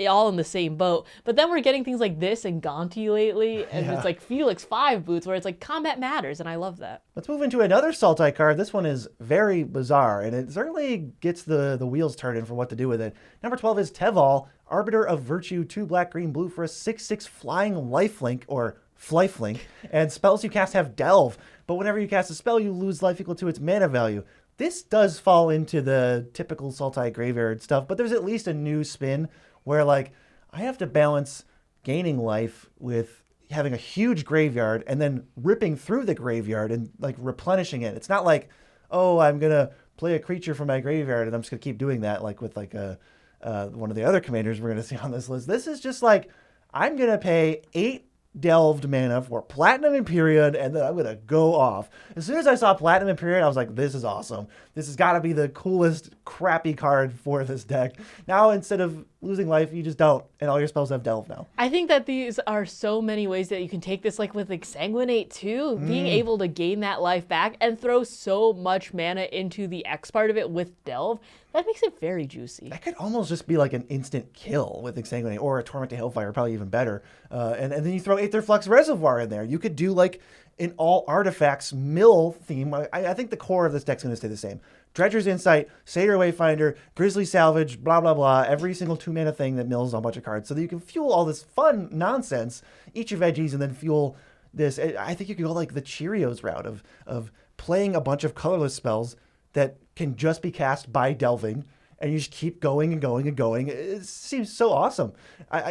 all in the same boat. But then we're getting things like this and Gonti lately, and it's like Felix 5 boots where it's like combat matters, and I love that. Let's move into another Sultai card. This one is very bizarre, and it certainly gets the wheels turning for what to do with it. Number 12 is Teval, Arbiter of Virtue, 2 black, green, blue for a 6/6 flying lifelink, or Flifelink, and spells you cast have Delve, but whenever you cast a spell, you lose life equal to its mana value. This does fall into the typical Sultai graveyard stuff, but there's at least a new spin where I have to balance gaining life with having a huge graveyard and then ripping through the graveyard and replenishing it. It's not like, oh, I'm going to play a creature from my graveyard and I'm just going to keep doing that with one of the other commanders we're going to see on this list. This is just I'm going to pay 8 delved mana for Platinum Empyrean, and then I'm going to go off. As soon as I saw Platinum Empyrean, I was like, this is awesome. This has got to be the coolest crappy card for this deck. Now, instead of losing life. You just don't. And all your spells have delve now. I think that these are so many ways that you can take this, like with Exsanguinate too. Being able to gain that life back and throw so much mana into the X part of it with delve, that makes it very juicy. That could almost just be like an instant kill with Exsanguinate, or a Torment to Hellfire, probably even better. And then you throw Aetherflux Reservoir in there. You could do like an all artifacts mill theme. I think the core of this deck's going to stay the same. Dredger's Insight, Satyr Wayfinder, Grizzly Salvage, blah, blah, blah. Every single 2-mana thing that mills a bunch of cards so that you can fuel all this fun nonsense, eat your veggies, and then fuel this. I think you could go like the Cheerios route of playing a bunch of colorless spells that can just be cast by delving, and you just keep going and going and going. It seems so awesome.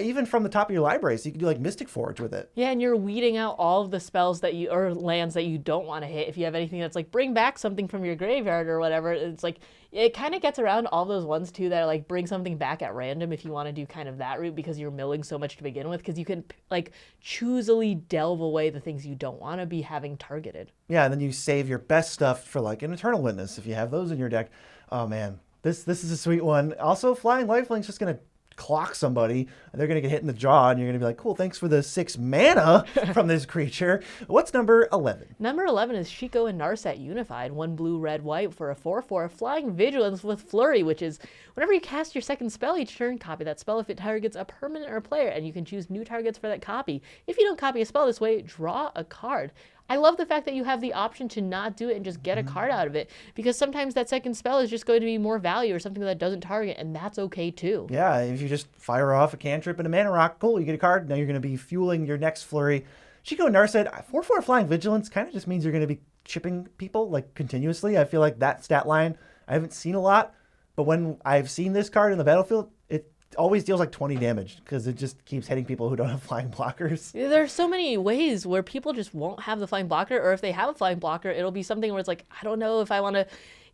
Even from the top of your library, so you can do like Mystic Forge with it. Yeah, and you're weeding out all of the spells that you, or lands that you don't want to hit. If you have anything that's like bring back something from your graveyard or whatever, it's like, it kind of gets around all those ones too that are like bring something back at random if you want to do kind of that route, because you're milling so much to begin with, because you can like choosily delve away the things you don't want to be having targeted. Yeah, and then you save your best stuff for like an Eternal Witness if you have those in your deck. Oh man. This is a sweet one. Also, Flying Lifelink's just going to clock somebody. They're going to get hit in the jaw, and you're going to be like, cool, thanks for the 6 mana from this creature. What's number 11? Number 11 is Shiko and Narset Unified. 1 blue, red, white for a 4/4. Flying Vigilance with Flurry, which is whenever you cast your second spell each turn, copy that spell if it targets a permanent or player, and you can choose new targets for that copy. If you don't copy a spell this way, draw a card. I love the fact that you have the option to not do it and just get a card out of it, because sometimes that second spell is just going to be more value or something that doesn't target, and that's okay too. Yeah, if you just fire off a cantrip and a mana rock, cool, you get a card. Now you're going to be fueling your next flurry. Shiko and Narset, 4/4 Flying Vigilance kind of just means you're going to be chipping people like continuously. I feel like that stat line I haven't seen a lot, but when I've seen this card in the battlefield, it always deals like 20 damage because it just keeps hitting people who don't have flying blockers. There's so many ways where people just won't have the flying blocker, or if they have a flying blocker, it'll be something where it's like, I don't know if I want to,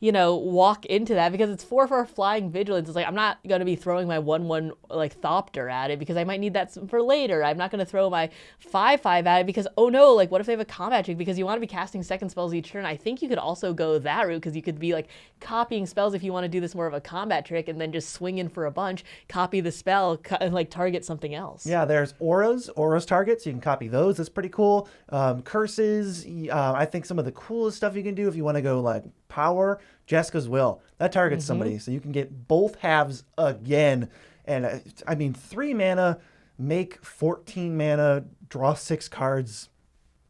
walk into that, because it's 4/4 Flying Vigilance. It's like, I'm not going to be throwing my 1/1 like Thopter at it because I might need that for later. I'm not going to throw my 5/5 at it because, oh no, like what if they have a combat trick, because you want to be casting second spells each turn. I think you could also go that route, because you could be like copying spells if you want to do this more of a combat trick, and then just swing in for a bunch, copy the spell, and like target something else. Yeah, there's auras targets. You can copy those. That's pretty cool. Curses. I think some of the coolest stuff you can do if you want to go like power. Jessica's Will. That targets somebody, so you can get both halves again. And I mean, 3 mana, make 14 mana, draw 6 cards.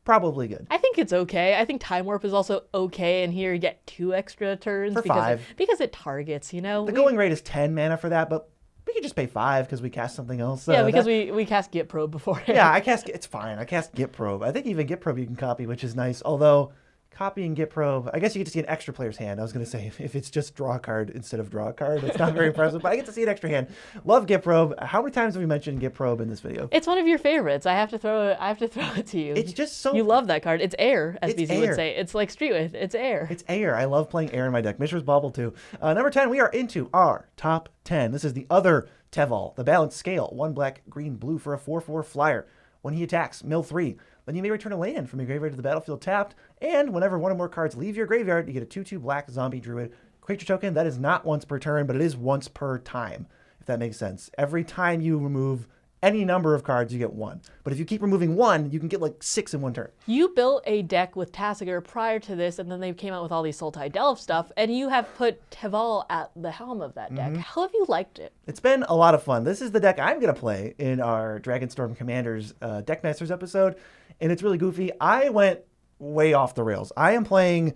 Probably good. I think it's okay. I think Time Warp is also okay, and here you get 2 extra turns for because 5. Because it targets, The going rate is 10 mana for that, but we could just pay 5 because we cast something else. Yeah, because we cast Git Probe beforehand. Yeah, it's fine. I cast Git Probe. I think even Git Probe you can copy, which is nice. Although copying Git Probe, I guess you get to see an extra player's hand. I was going to say, if it's just draw a card instead of draw a card, it's not very impressive, but I get to see an extra hand. Love Git Probe. How many times have we mentioned Git Probe in this video? It's one of your favorites. I have to throw it to you. It's just so... You love that card. It's air, as BZ would say. It's like Streetwith. It's air. It's air. I love playing air in my deck. Mishra's Bauble too. Number 10, we are into our top 10. This is the other Teval, the Balanced Scale. 1 black, green, blue for a 4/4 flyer. When he attacks, mill 3. Then you may return a land from your graveyard to the battlefield tapped, and whenever one or more cards leave your graveyard, you get a 2/2 black zombie druid creature token. That is not once per turn, but it is once per time, if that makes sense. Every time you remove any number of cards, you get 1. But if you keep removing 1, you can get like 6 in 1 turn. You built a deck with Tassiger prior to this, and then they came out with all these Sultai Delve stuff, and you have put Teval at the helm of that deck. How have you liked it? It's been a lot of fun. This is the deck I'm going to play in our Dragonstorm Commanders Deckmasters episode, and it's really goofy. I went way off the rails. I am playing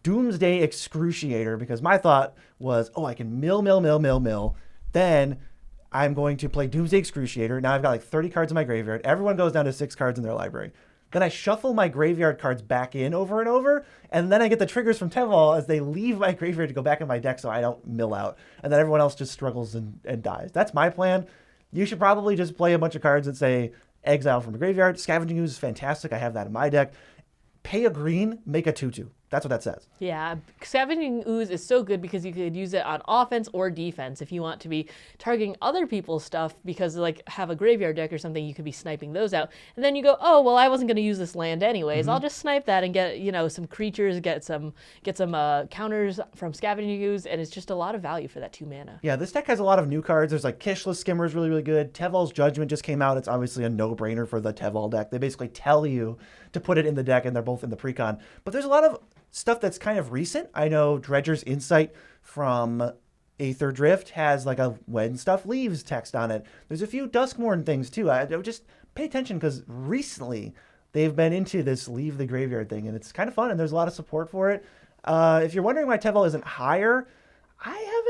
Doomsday Excruciator because my thought was, I can mill. Then I'm going to play Doomsday Excruciator. Now I've got like 30 cards in my graveyard. Everyone goes down to 6 cards in their library. Then I shuffle my graveyard cards back in over and over, and then I get the triggers from Teval as they leave my graveyard to go back in my deck so I don't mill out. And then everyone else just struggles and dies. That's my plan. You should probably just play a bunch of cards that say exile from a graveyard. Scavenging Ooze is fantastic. I have that in my deck. Pay a green, make a 2/2. That's what that says. Yeah, Scavenging Ooze is so good because you could use it on offense or defense. If you want to be targeting other people's stuff because like have a graveyard deck or something, you could be sniping those out. And then you go, oh, well, I wasn't going to use this land anyways. I'll just snipe that and get, some creatures, get some counters from Scavenging Ooze, and it's just a lot of value for that 2 mana. Yeah, this deck has a lot of new cards. There's like Kishless Skimmer is really, really good. Teval's Judgment just came out. It's obviously a no-brainer for the Teval deck. They basically tell you to put it in the deck, and they're both in the precon. But there's a lot of stuff that's kind of recent. I know Dredger's Insight from Aether Drift has like a When Stuff Leaves text on it. There's a few Duskmourn things too. I would just pay attention because recently they've been into this Leave the Graveyard thing, and it's kind of fun, and there's a lot of support for it. If you're wondering why Teval isn't higher, I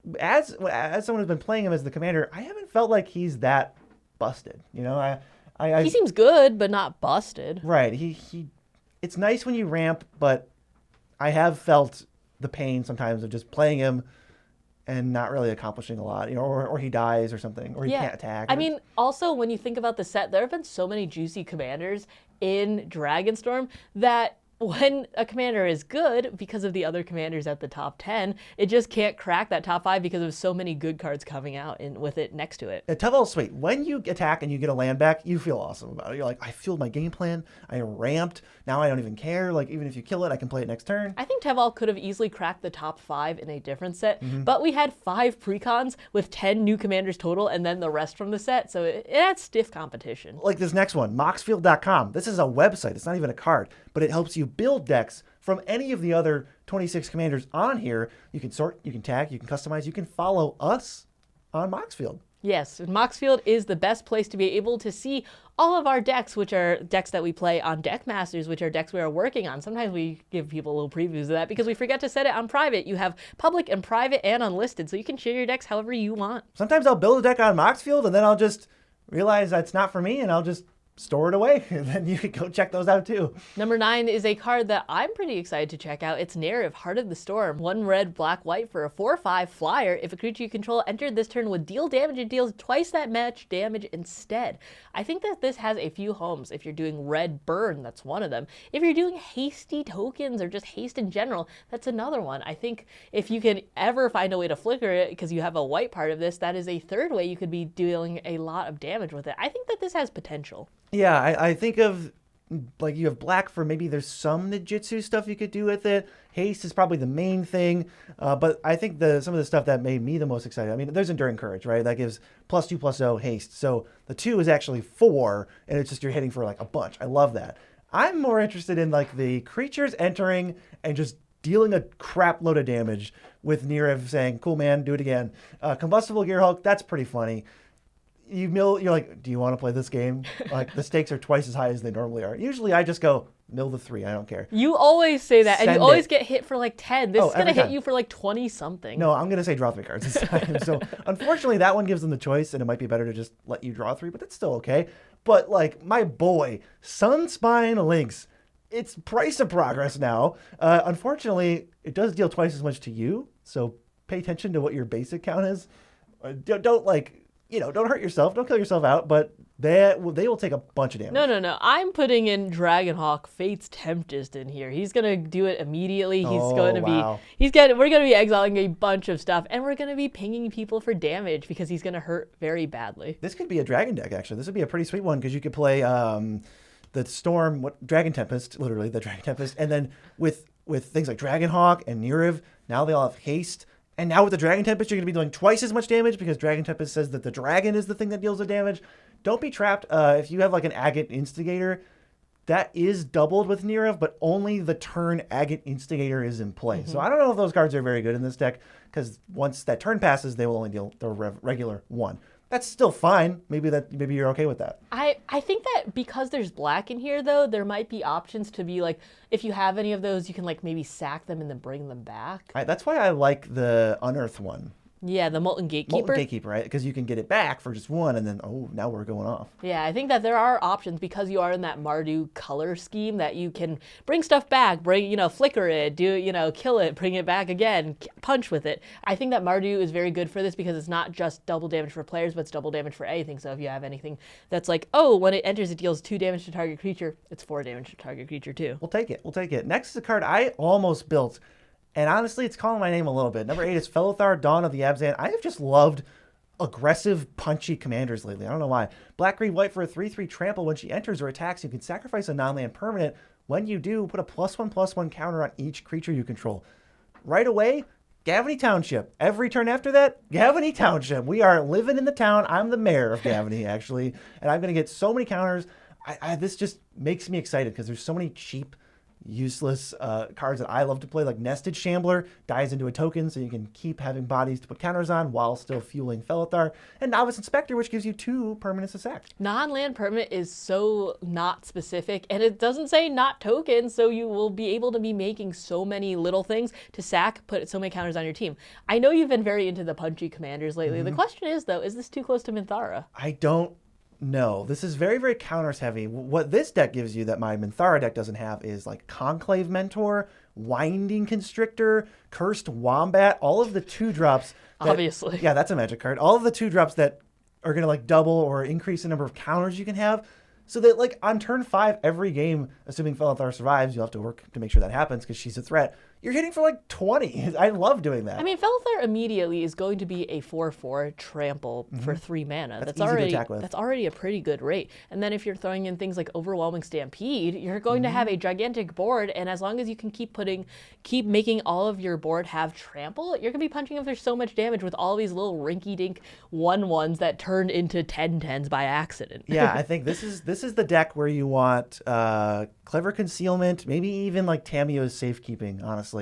haven't, as someone who's been playing him as the commander, I haven't felt like he's that busted. He seems good, but not busted. Right. He it's nice when you ramp, but I have felt the pain sometimes of just playing him and not really accomplishing a lot, or he dies or something, or he can't attack. I mean, also, when you think about the set, there have been so many juicy commanders in Dragonstorm that when a commander is good, because of the other commanders at the top 10, it just can't crack that top 5 because of so many good cards coming out with it next to it. Teval's sweet. When you attack and you get a land back, you feel awesome about it. You're like, I fueled my game plan. I ramped. Now I don't even care. Like, even if you kill it, I can play it next turn. I think Teval could have easily cracked the top 5 in a different set, but we had 5 precons with 10 new commanders total and then the rest from the set, so it had stiff competition. Like this next one, moxfield.com. This is a website. It's not even a card, but it helps you build decks from any of the other 26 commanders on here. You can sort, you can tag, you can customize, you can follow us on Moxfield. Yes, Moxfield is the best place to be able to see all of our decks, which are decks that we play on Deck Masters, which are decks we are working on. Sometimes we give people little previews of that because we forget to set it on private. You have public and private and unlisted, so you can share your decks however you want. Sometimes I'll build a deck on Moxfield and then I'll just realize that's not for me and I'll just store it away, and then you can go check those out too. Number 9 is a card that I'm pretty excited to check out. It's Narrative, Heart of the Storm. 1 red, black, white for a 4/5 flyer. If a creature you control entered this turn would deal damage, it deals twice that match damage instead. I think that this has a few homes. If you're doing red burn, that's one of them. If you're doing hasty tokens or just haste in general, that's another one. I think if you can ever find a way to flicker it, because you have a white part of this, that is a third way you could be dealing a lot of damage with it. I think that this has potential. Yeah, I think of, like, you have black for maybe there's some ninjutsu stuff you could do with it. Haste is probably the main thing, but I think some of the stuff that made me the most excited, I mean, there's Enduring Courage, right? That gives +2/+0 haste. So the 2 is actually 4, and it's just you're hitting for, like, a bunch. I love that. I'm more interested in, like, the creatures entering and just dealing a crap load of damage with Nirav saying, cool, man, do it again. Combustible Gearhulk, that's pretty funny. You're like, do you want to play this game? Like, the stakes are twice as high as they normally are. Usually I just go, mill the 3, I don't care. You always say that, and you always get hit for like 10. This is going to hit time. You for like 20 something. No, I'm going to say draw 3 cards this time. So unfortunately, that one gives them the choice, and it might be better to just let you draw 3, but that's still okay. But like, my boy, Sunspine Lynx, it's Price of Progress now. Unfortunately, it does deal twice as much to you, so pay attention to what your basic count is. Don't like... don't hurt yourself. Don't kill yourself out, but they will take a bunch of damage. No. I'm putting in Dragonhawk Fate's Tempest in here. He's going to do it immediately. We're going to be exiling a bunch of stuff, and we're going to be pinging people for damage because he's going to hurt very badly. This could be a dragon deck, actually. This would be a pretty sweet one because you could play the Storm, Dragon Tempest, literally the Dragon Tempest, and then with things like Dragonhawk and Nirav, now they all have haste. And now with the Dragon Tempest, you're going to be doing twice as much damage because Dragon Tempest says that the dragon is the thing that deals the damage. Don't be trapped. If you have like an Agate Instigator, that is doubled with Nirav, but only the turn Agate Instigator is in play. Mm-hmm. So I don't know if those cards are very good in this deck because once that turn passes, they will only deal the regular 1. That's still fine. Maybe you're okay with that. I think that because there's black in here, though, there might be options to be like, if you have any of those, you can like maybe sack them and then bring them back. That's why I like the Unearth one. Yeah, the Molten Gatekeeper. Molten Gatekeeper, right? Because you can get it back for just one, and then, oh, now we're going off. Yeah, I think that there are options because you are in that Mardu color scheme that you can bring stuff back, flicker it, kill it, bring it back again, punch with it. I think that Mardu is very good for this because it's not just double damage for players, but it's double damage for anything. So if you have anything that's like, oh, when it enters, it deals 2 damage to target creature, it's 4 damage to target creature too. We'll take it. Next is a card I almost built. And honestly, it's calling my name a little bit. Number 8 is Felithar, Dawn of the Abzan. I have just loved aggressive, punchy commanders lately. I don't know why. Black, green, white for a 3/3 trample. When she enters or attacks, you can sacrifice a non-land permanent. When you do, put a +1/+1 counter on each creature you control. Right away, Gavany Township. Every turn after that, Gavany Township. We are living in the town. I'm the mayor of Gavany, actually. And I'm going to get so many counters. This just makes me excited because there's so many cheap, useless cards that I love to play, like Nested Shambler dies into a token, so you can keep having bodies to put counters on while still fueling Felithar, and Novice Inspector, which gives you 2 permanents to sack. Non-land permanent is so not specific, and it doesn't say not tokens, so you will be able to be making so many little things to sack, put so many counters on your team. I know you've been very into the punchy commanders lately. The question is, though, is this too close to Minthara? I don't know. This is very, very counters heavy. What this deck gives you that my Minthara deck doesn't have is like Conclave Mentor, Winding Constrictor, Cursed Wombat, all of the 2-drops. Obviously. Yeah, that's a magic card. All of the 2-drops that are going to like double or increase the number of counters you can have. So that like on turn 5, every game, assuming Felithar survives, you'll have to work to make sure that happens because she's a threat. You're hitting for like 20. I love doing that. I mean, Felithar immediately is going to be a 4/4 trample for 3 mana. That's easy to attack with. That's already a pretty good rate. And then if you're throwing in things like Overwhelming Stampede, you're going to have a gigantic board. And as long as you can keep making all of your board have trample, you're gonna be punching them for so much damage with all these little rinky-dink 1/1s that turned into 10/10s by accident. Yeah, I think this is the deck where you want Clever Concealment, maybe even like Tamiyo's Safekeeping, honestly.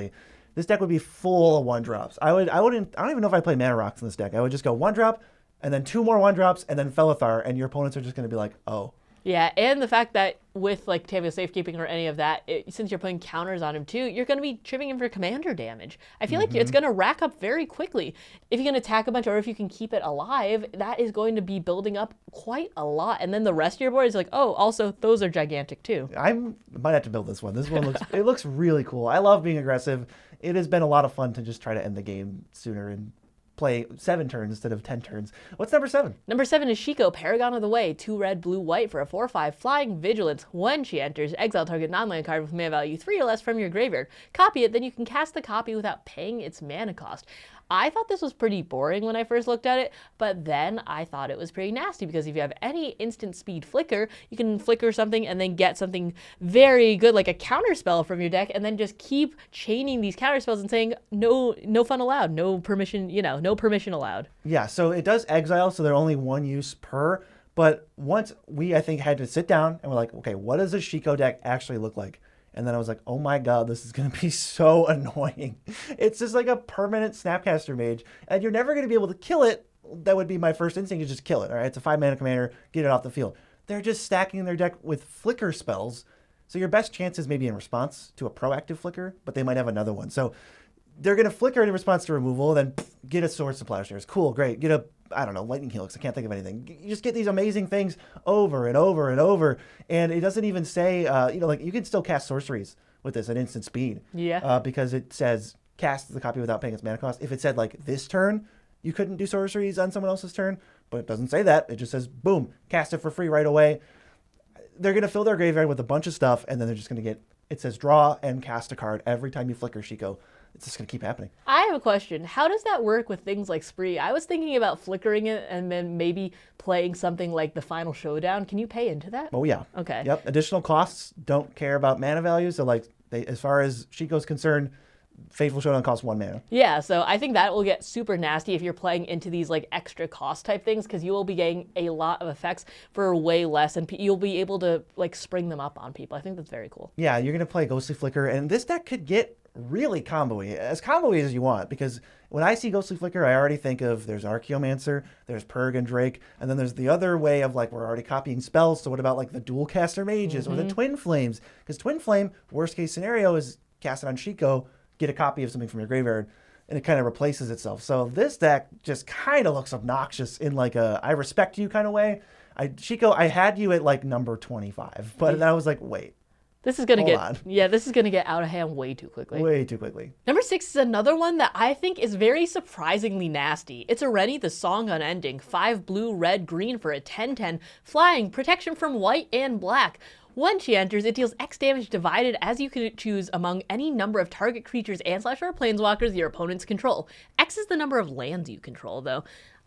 This deck would be full of 1-drops. I don't even know if I play Mana Rocks in this deck. I would just go 1-drop, and then 2 more 1-drops, and then Felithar, and your opponents are just going to be like, oh. Yeah, and the fact that with like Tamiyo's Safekeeping or any of that, since you're putting counters on him too, you're going to be tripping him for commander damage. I feel like it's going to rack up very quickly. If you can attack a bunch or if you can keep it alive, that is going to be building up quite a lot. And then the rest of your board is like, oh, also those are gigantic too. I might have to build this one. This one looks really cool. I love being aggressive. It has been a lot of fun to just try to end the game sooner and play 7 turns instead of 10 turns. What's number 7? Number 7 is Shiko, Paragon of the Way, 2 red, blue, white for a 4/5 flying vigilance. When she enters, exile target non-land card with mana value 3 or less from your graveyard. Copy it, then you can cast the copy without paying its mana cost. I thought this was pretty boring when I first looked at it, but then I thought it was pretty nasty because if you have any instant speed flicker, you can flicker something and then get something very good like a counter spell from your deck and then just keep chaining these counter spells and saying no fun allowed, no permission allowed. Yeah, so it does exile, so they're only 1 use per, but once I think, had to sit down and we're like, okay, what does a Shiko deck actually look like? And then I was like, oh my god, this is going to be so annoying. It's just like a permanent Snapcaster Mage, and you're never going to be able to kill it. That would be my first instinct, to just kill it. All right, it's a 5-mana commander, get it off the field. They're just stacking their deck with flicker spells, so your best chance is maybe in response to a proactive flicker, but they might have another one. So they're going to flicker in response to removal, then get a Swords to Plowshares. Cool, great. Get a, I don't know, Lightning Helix. I can't think of anything. You just get these amazing things over and over and over. And it doesn't even say, like you can still cast sorceries with this at instant speed. Yeah. Because it says cast the copy without paying its mana cost. If it said like this turn, you couldn't do sorceries on someone else's turn, but it doesn't say that. It just says, boom, cast it for free right away. They're going to fill their graveyard with a bunch of stuff, and then they're just going to get, it says draw and cast a card every time you flicker Shiko. It's just going to keep happening. I have a question. How does that work with things like Spree? I was thinking about flickering it and then maybe playing something like the Final Showdown. Can you pay into that? Oh, yeah. Okay. Yep. Additional costs don't care about mana value. So, like, as far as Shiko's concerned, Fateful Showdown costs 1 mana. Yeah, so I think that will get super nasty if you're playing into these like extra cost type things because you will be getting a lot of effects for way less and you'll be able to like spring them up on people. I think that's very cool. Yeah, you're going to play Ghostly Flicker, and this deck could get really combo-y, as combo-y as you want, because when I see Ghostly Flicker, I already think of there's Archaeomancer, there's Purg and Drake, and then there's the other way of like we're already copying spells, so what about like the Dual Caster Mages or the Twin Flames? Because Twin Flame, worst case scenario, is cast it on Shiko, get a copy of something from your graveyard. and it kind of replaces itself. So this deck just kind of looks obnoxious in like a I respect you kind of way. Chico, I had you at like number 25, but then I was like, wait. This is gonna this is gonna get out of hand way too quickly. Way too quickly. Number 6 is another one that I think is very surprisingly nasty. It's Areni, the Song Unending. 5 blue, red, green for a 10/10. Flying, protection from white and black. When she enters, it deals X damage divided as you can choose among any number of target creatures and/or planeswalkers your opponents control. X is the number of lands you control, though.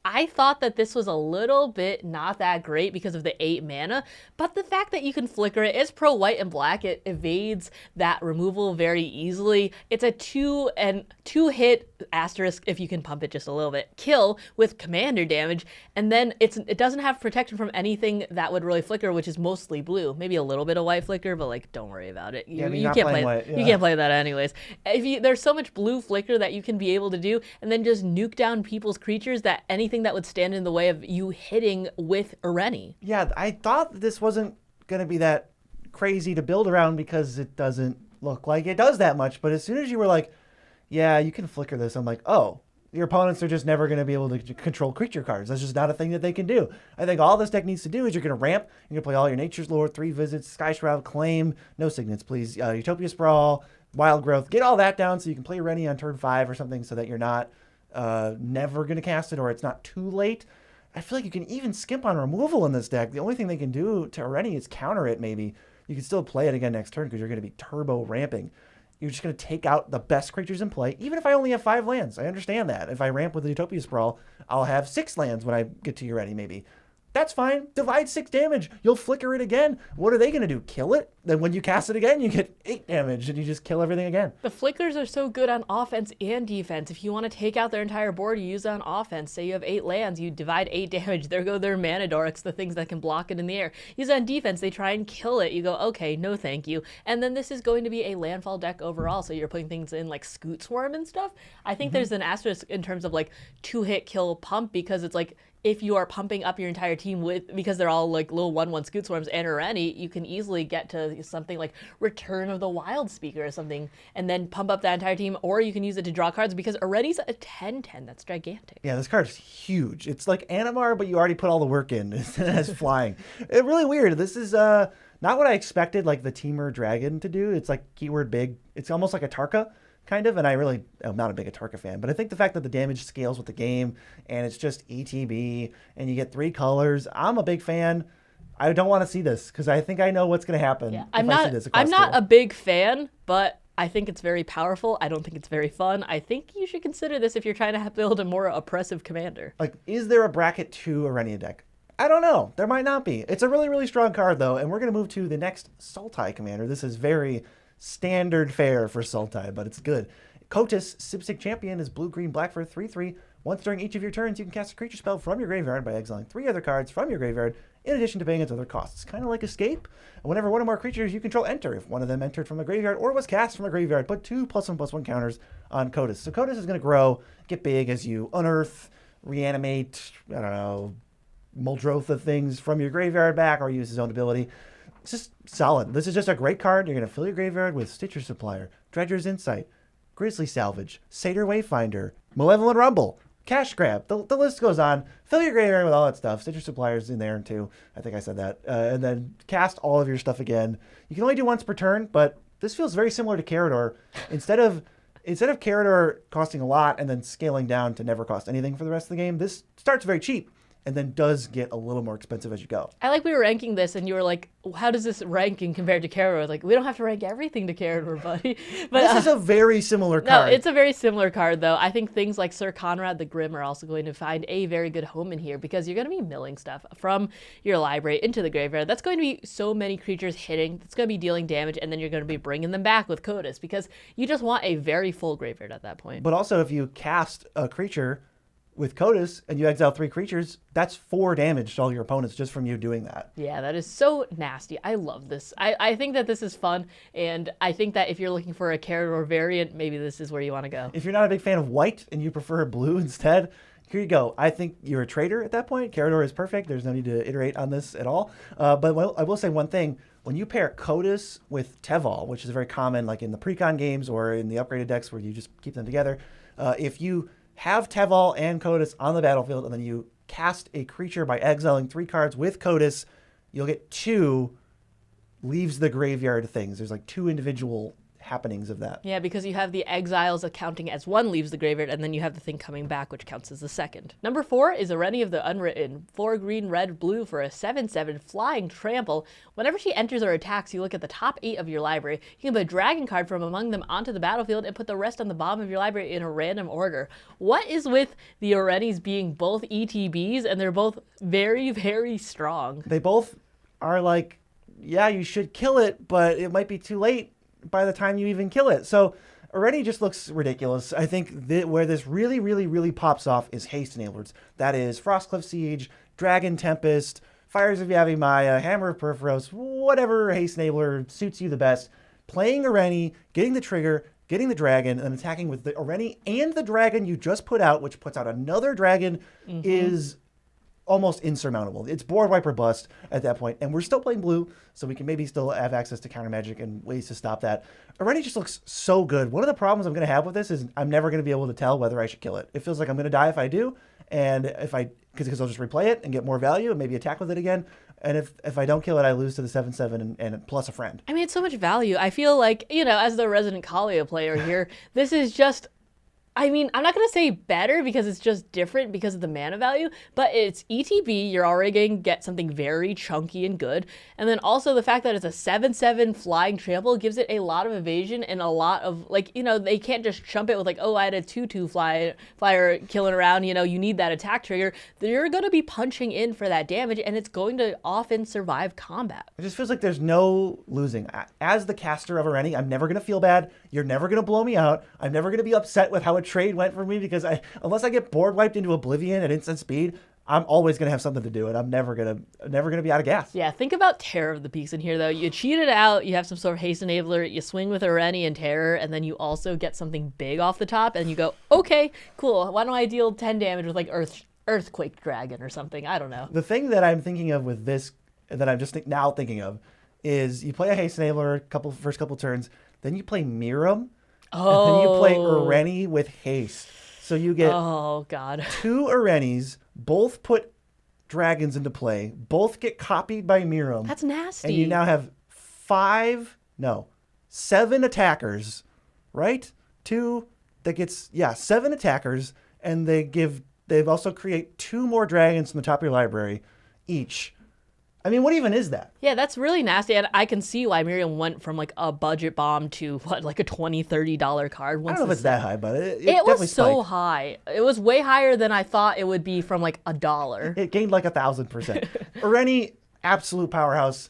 I thought that this was a little bit not that great because of the 8 mana, but the fact that you can flicker it is pro white and black. It evades that removal very easily. It's a 2-hit asterisk if you can pump it just a little bit. Kill with commander damage, and then it doesn't have protection from anything that would really flicker, which is mostly blue. Maybe a little bit of white flicker, but like don't worry about it. You can't play white. You can't play that anyways. There's so much blue flicker that you can be able to do, and then just nuke down people's creatures that anything that would stand in the way of you hitting with Areni. Yeah, I thought this wasn't going to be that crazy to build around because it doesn't look like it does that much. But as soon as you were like, yeah, you can flicker this, I'm like, oh, your opponents are just never going to be able to control creature cards. That's just not a thing that they can do. I think all this deck needs to do is you're going to ramp, you're going to play all your Nature's Lore, 3 Visits, Sky Shroud, Claim, no Signets, please, Utopia Sprawl, Wild Growth. Get all that down so you can play Areni on turn 5 or something so that you're not never going to cast it or it's not too late. I feel like you can even skimp on removal in this deck. The only thing they can do to Areni is counter it maybe. You can still play it again next turn because you're going to be turbo ramping. You're just going to take out the best creatures in play, even if I only have 5 lands. I understand that. If I ramp with the Utopia Sprawl, I'll have 6 lands when I get to Areni maybe. That's fine. Divide 6 damage. You'll flicker it again. What are they going to do? Kill it? Then when you cast it again, you get 8 damage and you just kill everything again. The flickers are so good on offense and defense. If you want to take out their entire board, you use it on offense. Say you have 8 lands, you divide 8 damage. There go their mana dorks, the things that can block it in the air. Use it on defense. They try and kill it. You go, okay, no thank you. And then this is going to be a landfall deck overall. So you're putting things in like Scoot Swarm and stuff. I think there's an asterisk in terms of like 2-hit kill pump because it's like, if you are pumping up your entire team because they're all like little 1/1 Scoot Swarms and Areni, you can easily get to something like Return of the Wild Speaker or something, and then pump up that entire team, or you can use it to draw cards because Areni's a 10/10. That's gigantic. Yeah, this card's huge. It's like Animar, but you already put all the work in as flying. It's really weird. This is not what I expected like the Teamer Dragon to do. It's like keyword big. It's almost like a Tarka. Kind of, and I'm not a big Tarka fan, but I think the fact that the damage scales with the game and it's just ETB and you get 3 colors, I'm a big fan. I don't want to see this because I think I know what's going to happen. Yeah, I'm not a big fan, but I think it's very powerful. I don't think it's very fun. I think you should consider this if you're trying to build a more oppressive commander. Like, is there a bracket 2 Arenia deck? I don't know. There might not be. It's a really, really strong card, though, and we're going to move to the next Sultai commander. This is very standard fare for Sultai, but it's good. Kotis, Sipstic Champion, is blue, green, black for 3/3. Once during each of your turns, you can cast a creature spell from your graveyard by exiling 3 other cards from your graveyard, in addition to paying its other costs. Kind of like Escape. And whenever one or more creatures you control enter, if one of them entered from a graveyard or was cast from a graveyard, put 2 +1/+1 counters on Kotis. So Kotis is going to grow, get big as you unearth, reanimate, I don't know, Muldrotha things from your graveyard back or use his own ability. It's just solid. This is just a great card. You're going to fill your graveyard with Stitcher Supplier, Dredger's Insight, Grizzly Salvage, Satyr Wayfinder, Malevolent Rumble, Cash Grab. The list goes on. Fill your graveyard with all that stuff. Stitcher Supplier's in there too. I think I said that. And then cast all of your stuff again. You can only do once per turn, but this feels very similar to Carador. Instead of Carador costing a lot and then scaling down to never cost anything for the rest of the game, this starts very cheap and then does get a little more expensive as you go. I like we were ranking this, and you were like, how does this rank in compared to Carador? Like, we don't have to rank everything to Carador, buddy. But this is a very similar card. No, it's a very similar card, though. I think things like Sir Conrad the Grim are also going to find a very good home in here because you're going to be milling stuff from your library into the graveyard. That's going to be so many creatures hitting. That's going to be dealing damage, and then you're going to be bringing them back with Kotis because you just want a very full graveyard at that point. But also, if you cast a creature with Kotis and you exile 3 creatures, that's 4 damage to all your opponents just from you doing that. Yeah, that is so nasty. I love this. I think that this is fun, and I think that if you're looking for a Carador variant, maybe this is where you want to go. If you're not a big fan of white and you prefer blue instead, here you go. I think you're a trader at that point. Carador is perfect. There's no need to iterate on this at all. But I will say one thing. When you pair Kotis with Teval, which is very common like in the Precon games or in the upgraded decks where you just keep them together, If you have Teval and Codis on the battlefield, and then you cast a creature by exiling 3 cards with Codis, you'll get 2 leaves the graveyard things. There's like 2 individual happenings of that. Yeah, because you have the exiles accounting as 1 leaves the graveyard, and then you have the thing coming back, which counts as the second. Number 4 is Areni of the Unwritten. 4 green, red, blue for a 7/7 flying trample. Whenever she enters or attacks, you look at the top 8 of your library. You can put a dragon card from among them onto the battlefield and put the rest on the bottom of your library in a random order. What is with the Arenis being both ETBs, and they're both very, very strong? They both are like, yeah, you should kill it, but it might be too late by the time you even kill it. So Areni just looks ridiculous. I think where this really, really, really pops off is haste enablers. That is Frostcliff Siege, Dragon Tempest, Fires of Yavimaya, Hammer of Perforos, whatever haste enabler suits you the best. Playing Areni, getting the trigger, getting the dragon, and attacking with the Areni and the dragon you just put out, which puts out another dragon, is almost insurmountable. It's board wipe or bust at that point, and we're still playing blue, so we can maybe still have access to counter magic and ways to stop that. Areni just looks so good. One of the problems I'm going to have with this is I'm never going to be able to tell whether I should kill it. It feels like I'm going to die if I do, and because I'll just replay it and get more value and maybe attack with it again. And if I don't kill it, I lose to the 7/7 and plus a friend. I mean, it's so much value. I feel like, as the resident Kalia player here, this is just, I mean, I'm not going to say better because it's just different because of the mana value, but it's ETB. You're already going to get something very chunky and good. And then also the fact that it's a 7/7 flying trample gives it a lot of evasion and a lot of, they can't just chump it with I had a 2/2 flyer killing around. You need that attack trigger. You're going to be punching in for that damage, and it's going to often survive combat. It just feels like there's no losing. As the caster of Areni, I'm never going to feel bad. You're never going to blow me out. I'm never going to be upset with how a trade went for me because unless I get board wiped into oblivion at instant speed, I'm always going to have something to do, and I'm never gonna be out of gas. Yeah, think about Terror of the Peaks in here, though. You cheat it out, you have some sort of haste enabler, you swing with Areni and Terror, and then you also get something big off the top, and you go, okay, cool, why don't I deal 10 damage with Earthquake Dragon or something? I don't know. The thing that I'm thinking of with this, that I'm just now thinking of, is you play a haste enabler first couple turns, then you play Miram, and then you play Areni with haste. So you get 2 Arenis, both put dragons into play, both get copied by Miram. That's nasty. And you now have 7 attackers, right? 2 that gets 7 attackers, and they also create 2 more dragons from the top of your library each. I mean, what even is that? Yeah, that's really nasty. And I can see why Miriam went from a budget bomb to a $20, $30 card. I don't know if it's that high, but it was definitely so spiked. high. It was way higher than I thought it would be from $1. It gained 1,000%. Areni, absolute powerhouse.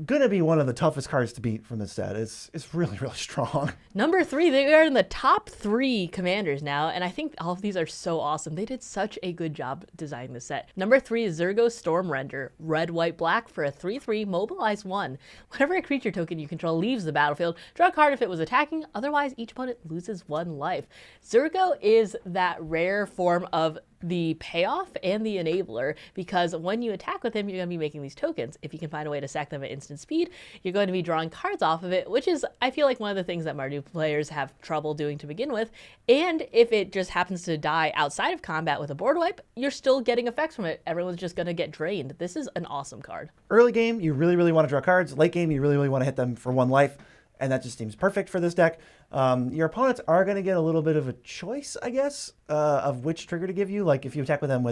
Gonna be one of the toughest cards to beat from this set. It's really, really strong. Number 3, they are in the top 3 commanders now, and I think all of these are so awesome. They did such a good job designing the set. Number 3 is Zurgo Stormrender. Red, white, black for a 3/3, mobilize 1. Whenever a creature token you control leaves the battlefield, draw a card if it was attacking, otherwise each opponent loses 1 life. Zurgo is that rare form of the payoff and the enabler, because when you attack with him, you're going to be making these tokens. If you can find a way to sack them at instant speed, you're going to be drawing cards off of it, which is, I feel like, one of the things that Mardu players have trouble doing to begin with. And if it just happens to die outside of combat with a board wipe, you're still getting effects from it. Everyone's just going to get drained. This is an awesome card. Early game, you really, really want to draw cards. Late game, you really, really want to hit them for 1 life. And that just seems perfect for this deck. Your opponents are going to get a little bit of a choice, I guess, of which trigger to give you. Like if you attack with them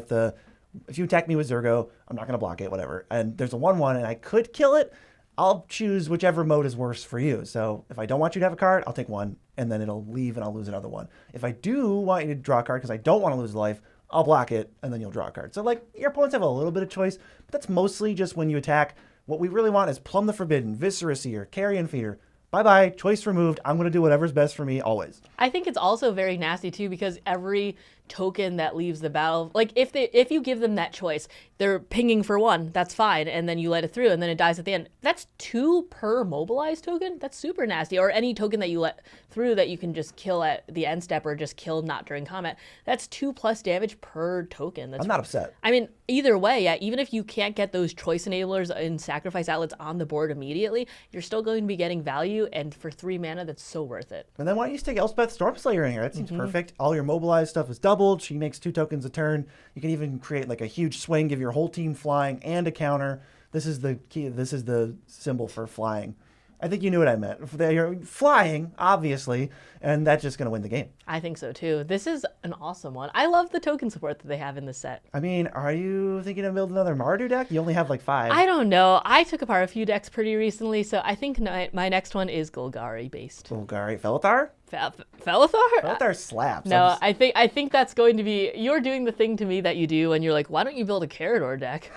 if you attack me with Zurgo, I'm not going to block it, whatever. And there's a 1/1 and I could kill it. I'll choose whichever mode is worse for you. So if I don't want you to have a card, I'll take 1 and then it'll leave and I'll lose another 1. If I do want you to draw a card because I don't want to lose life, I'll block it and then you'll draw a card. So your opponents have a little bit of choice, but that's mostly just when you attack. What we really want is Plumb the Forbidden, Viscera Seer, Carrion Feeder. Bye-bye, choice removed. I'm going to do whatever's best for me always. I think it's also very nasty, too, because every token that leaves the battle, like if you give them that choice, they're pinging for 1, that's fine, and then you let it through and then it dies at the end. That's 2 per mobilized token. That's super nasty. Or any token that you let through that you can just kill at the end step or just kill not during combat. That's 2+ damage per token. That's, I'm not upset. I mean, either way, yeah, even if you can't get those choice enablers and sacrifice outlets on the board immediately, you're still going to be getting value, and for 3 mana, that's so worth it. And then why don't you stick Elspeth Stormslayer in here? That seems perfect. All your mobilized stuff is doubled. She makes 2 tokens a turn. You can even create like a huge swing, give your whole team flying and a counter. This is the key. This is the symbol for flying. I think you knew what I meant. They're flying, obviously, and that's just going to win the game. I think so, too. This is an awesome one. I love the token support that they have in this set. I mean, are you thinking of building another Mardu deck? You only have like 5. I don't know. I took apart a few decks pretty recently, so I think my next one is Golgari-based. Golgari. Felithar? Felithar? Felithar slaps. No, I think that's going to be... You're doing the thing to me that you do when you're like, why don't you build a Carador deck?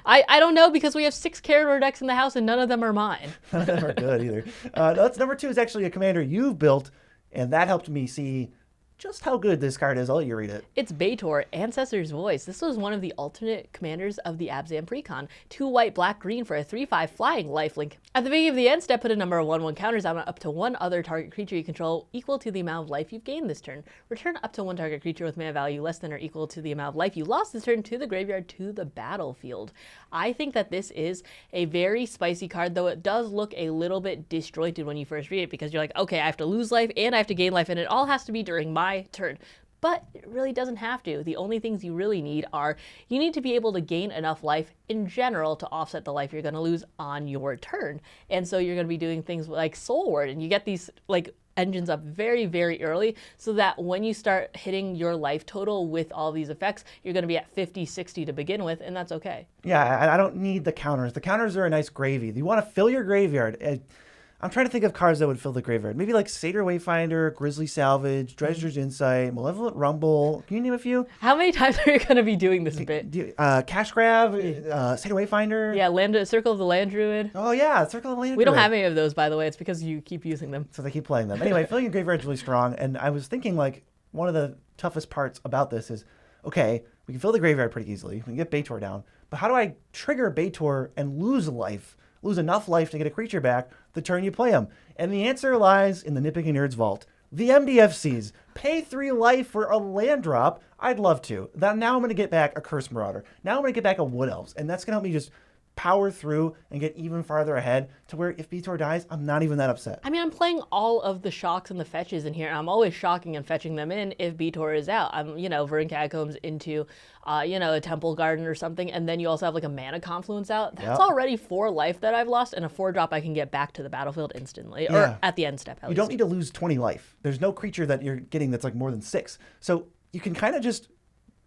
I don't know, because we have 6 Carador decks in the house and none of them are mine. None of them are good either. That's number 2 is actually a commander you've built, and that helped me see just how good this card is. I'll let you read it. It's Baator, Ancestor's Voice. This was one of the alternate commanders of the Abzan Precon. 2 white, black, green for a 3/5 flying lifelink. At the beginning of the end step, put a number of 1/1 counters on up to 1 other target creature you control equal to the amount of life you've gained this turn. Return up to 1 target creature with mana value less than or equal to the amount of life you lost this turn to the graveyard to the battlefield. I think that this is a very spicy card, though it does look a little bit disjointed when you first read it, because you're like, okay, I have to lose life and I have to gain life, and it all has to be during my turn. But it really doesn't have to. The only things you really need are, you need to be able to gain enough life in general to offset the life you're going to lose on your turn. And so you're going to be doing things like Soul Ward, and you get these like engines up very, very early, so that when you start hitting your life total with all these effects, you're going to be at 50, 60 to begin with, and that's okay. Yeah, I don't need the counters. The counters are a nice gravy. You want to fill your graveyard. I'm trying to think of cards that would fill the graveyard. Maybe like Satyr Wayfinder, Grizzly Salvage, Dredger's Insight, Malevolent Rumble. Can you name a few? How many times are you going to be doing this bit? Cash Grab, Satyr Wayfinder. Yeah, Circle of the Land Druid. Oh yeah, Circle of the Land Druid. We don't have any of those, by the way. It's because you keep using them. So they keep playing them. Anyway, filling your graveyard is really strong. And I was thinking, like, one of the toughest parts about this is, okay, we can fill the graveyard pretty easily. We can get Baator down. But how do I trigger Baator and lose enough life to get a creature back the turn you play them? And the answer lies in the Nitpicking Nerds vault. The MDFCs. Pay 3 life for a land drop. I'd love to. Now I'm going to get back a Curse Marauder. Now I'm going to get back a Wood Elves. And that's going to help me just power through and get even farther ahead, to where if Baator dies, I'm not even that upset. I mean, I'm playing all of the shocks and the fetches in here, and I'm always shocking and fetching them in if Baator is out. I'm, Verdant Catacombs into, a Temple Garden or something, and then you also have like a Mana Confluence out. That's already 4 life that I've lost, and a 4-drop I can get back to the battlefield instantly, or at the end step at least. You don't need to lose 20 life. There's no creature that you're getting that's like more than 6. So you can kind of just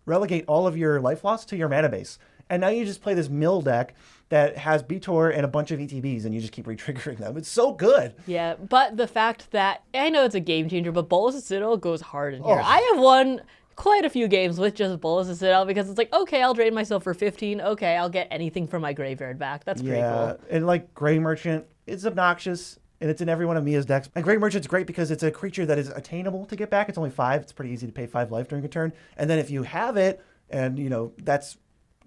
relegate all of your life loss to your mana base. And now you just play this mill deck that has Baator and a bunch of ETBs, and you just keep re-triggering them. It's so good. Yeah, but the fact that, I know it's a game changer, but Bolas' Citadel goes hard in here. Oh. I have won quite a few games with just Bolas' Citadel, because it's like, okay, I'll drain myself for 15. Okay, I'll get anything from my graveyard back. That's pretty cool. And like Grey Merchant, it's obnoxious, and it's in every one of Mia's decks. And Grey Merchant's great because it's a creature that is attainable to get back. It's only 5. It's pretty easy to pay 5 life during a turn. And then if you have it, and that's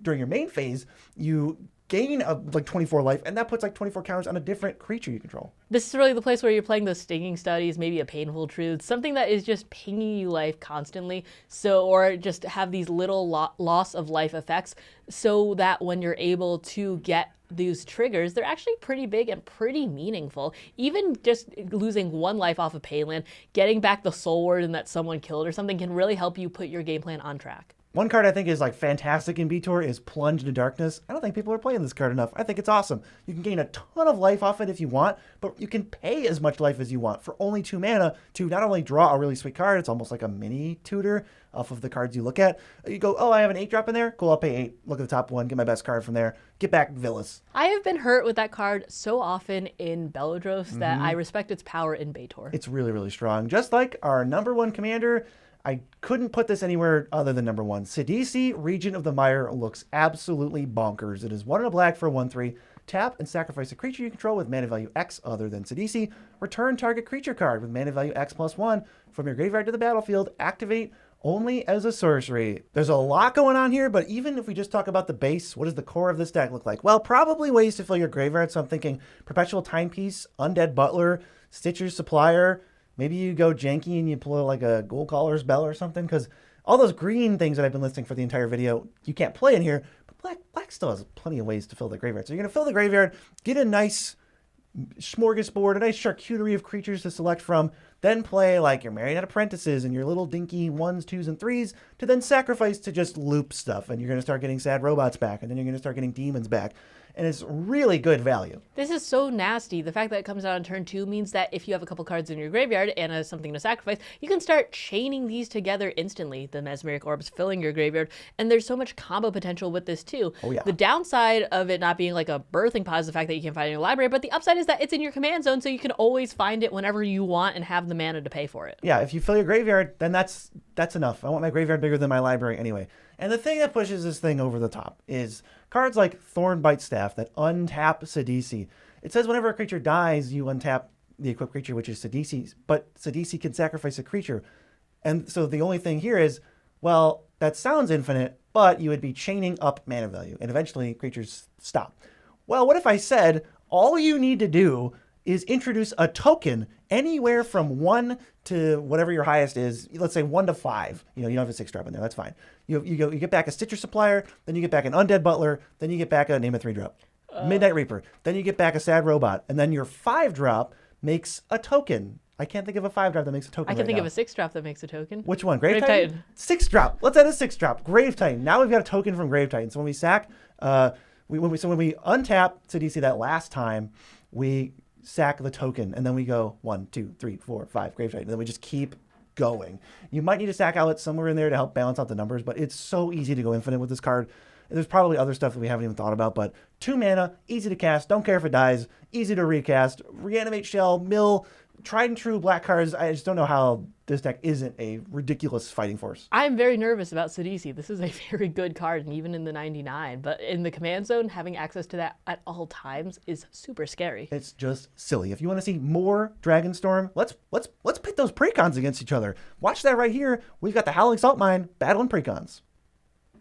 during your main phase, you gain like 24 life, and that puts like 24 counters on a different creature you control. This is really the place where you're playing those Stinging Studies, maybe a Painful Truth, something that is just pinging you life constantly, or just have these little loss of life effects, so that when you're able to get these triggers, they're actually pretty big and pretty meaningful. Even just losing 1 life off of Payland, getting back the Soul Ward that someone killed or something, can really help you put your game plan on track. One card I think is like fantastic in Baator is Plunge into Darkness. I don't think people are playing this card enough. I think it's awesome. You can gain a ton of life off it if you want, but you can pay as much life as you want for only 2 mana to not only draw a really sweet card, it's almost like a mini tutor off of the cards you look at. You go, oh, I have an 8-drop in there? Cool, I'll pay 8. Look at the top one, get my best card from there. Get back Villas. I have been hurt with that card so often in Belladros that I respect its power in Baator. It's really, really strong. Just like our number 1 commander, I couldn't put this anywhere other than number 1. Sidisi, Regent of the Mire, looks absolutely bonkers. It is 1 and a black for 1/3. Tap and sacrifice a creature you control with mana value X other than Sidisi. Return target creature card with mana value X+1 from your graveyard to the battlefield. Activate only as a sorcery. There's a lot going on here, but even if we just talk about the base, what does the core of this deck look like? Well, probably ways to fill your graveyard. So I'm thinking Perpetual Timepiece, Undead Butler, Stitcher's Supplier. Maybe you go janky and you pull like a Gold Caller's Bell or something, because all those green things that I've been listing for the entire video, you can't play in here, but black still has plenty of ways to fill the graveyard. So you're going to fill the graveyard, get a nice smorgasbord, a nice charcuterie of creatures to select from, then play like your Marionette Apprentices and your little dinky 1s, 2s, and 3s to then sacrifice to just loop stuff. And you're going to start getting sad robots back, and then you're going to start getting demons back. And it's really good value. This is so nasty. The fact that it comes out on turn 2 means that if you have a couple cards in your graveyard and something to sacrifice, you can start chaining these together instantly. The Mesmeric Orbs filling your graveyard, and there's so much combo potential with this too. Oh, yeah. The downside of it not being like a birthing pod is the fact that you can't find it in your library, but the upside is that it's in your command zone, so you can always find it whenever you want and have the mana to pay for it. Yeah, if you fill your graveyard, then that's enough. I want my graveyard bigger than my library anyway. And the thing that pushes this thing over the top is cards like Thornbite Staff that untap Sidisi. It says whenever a creature dies, you untap the equipped creature, which is Sidisi, but Sidisi can sacrifice a creature. And so the only thing here is, well, that sounds infinite, but you would be chaining up mana value, and eventually creatures stop. Well, what if I said all you need to do is introduce a token anywhere from 1 to whatever your highest is. Let's say 1 to 5. You don't have a 6-drop in there. That's fine. You get back a Stitcher Supplier, then you get back an Undead Butler, then you get back a name a 3-drop. Midnight Reaper. Then you get back a Sad Robot, and then your 5-drop makes a token. I can't think of a 5-drop that makes a token. I can think of a 6-drop that makes a token. Which one? Grave Titan? 6-drop. Let's add a 6-drop. Grave Titan. Now we've got a token from Grave Titan. So when we sack, when we untap Sidisi that last time, we sack the token, and then we go 1, 2, 3, 4, 5, Grave Titan, and then we just keep going. You might need a sack outlet somewhere in there to help balance out the numbers, but it's so easy to go infinite with this card. There's probably other stuff that we haven't even thought about, but 2 mana, easy to cast, don't care if it dies, easy to recast, reanimate shell, mill, tried and true black cards. I just don't know how this deck isn't a ridiculous fighting force. I'm very nervous about Sidisi. This is a very good card, and even in the 99, but in the command zone, having access to that at all times is super scary. It's just silly. If you want to see more Dragonstorm, let's pit those precons against each other. Watch that right here. We've got the Howling Salt Mine battling precons.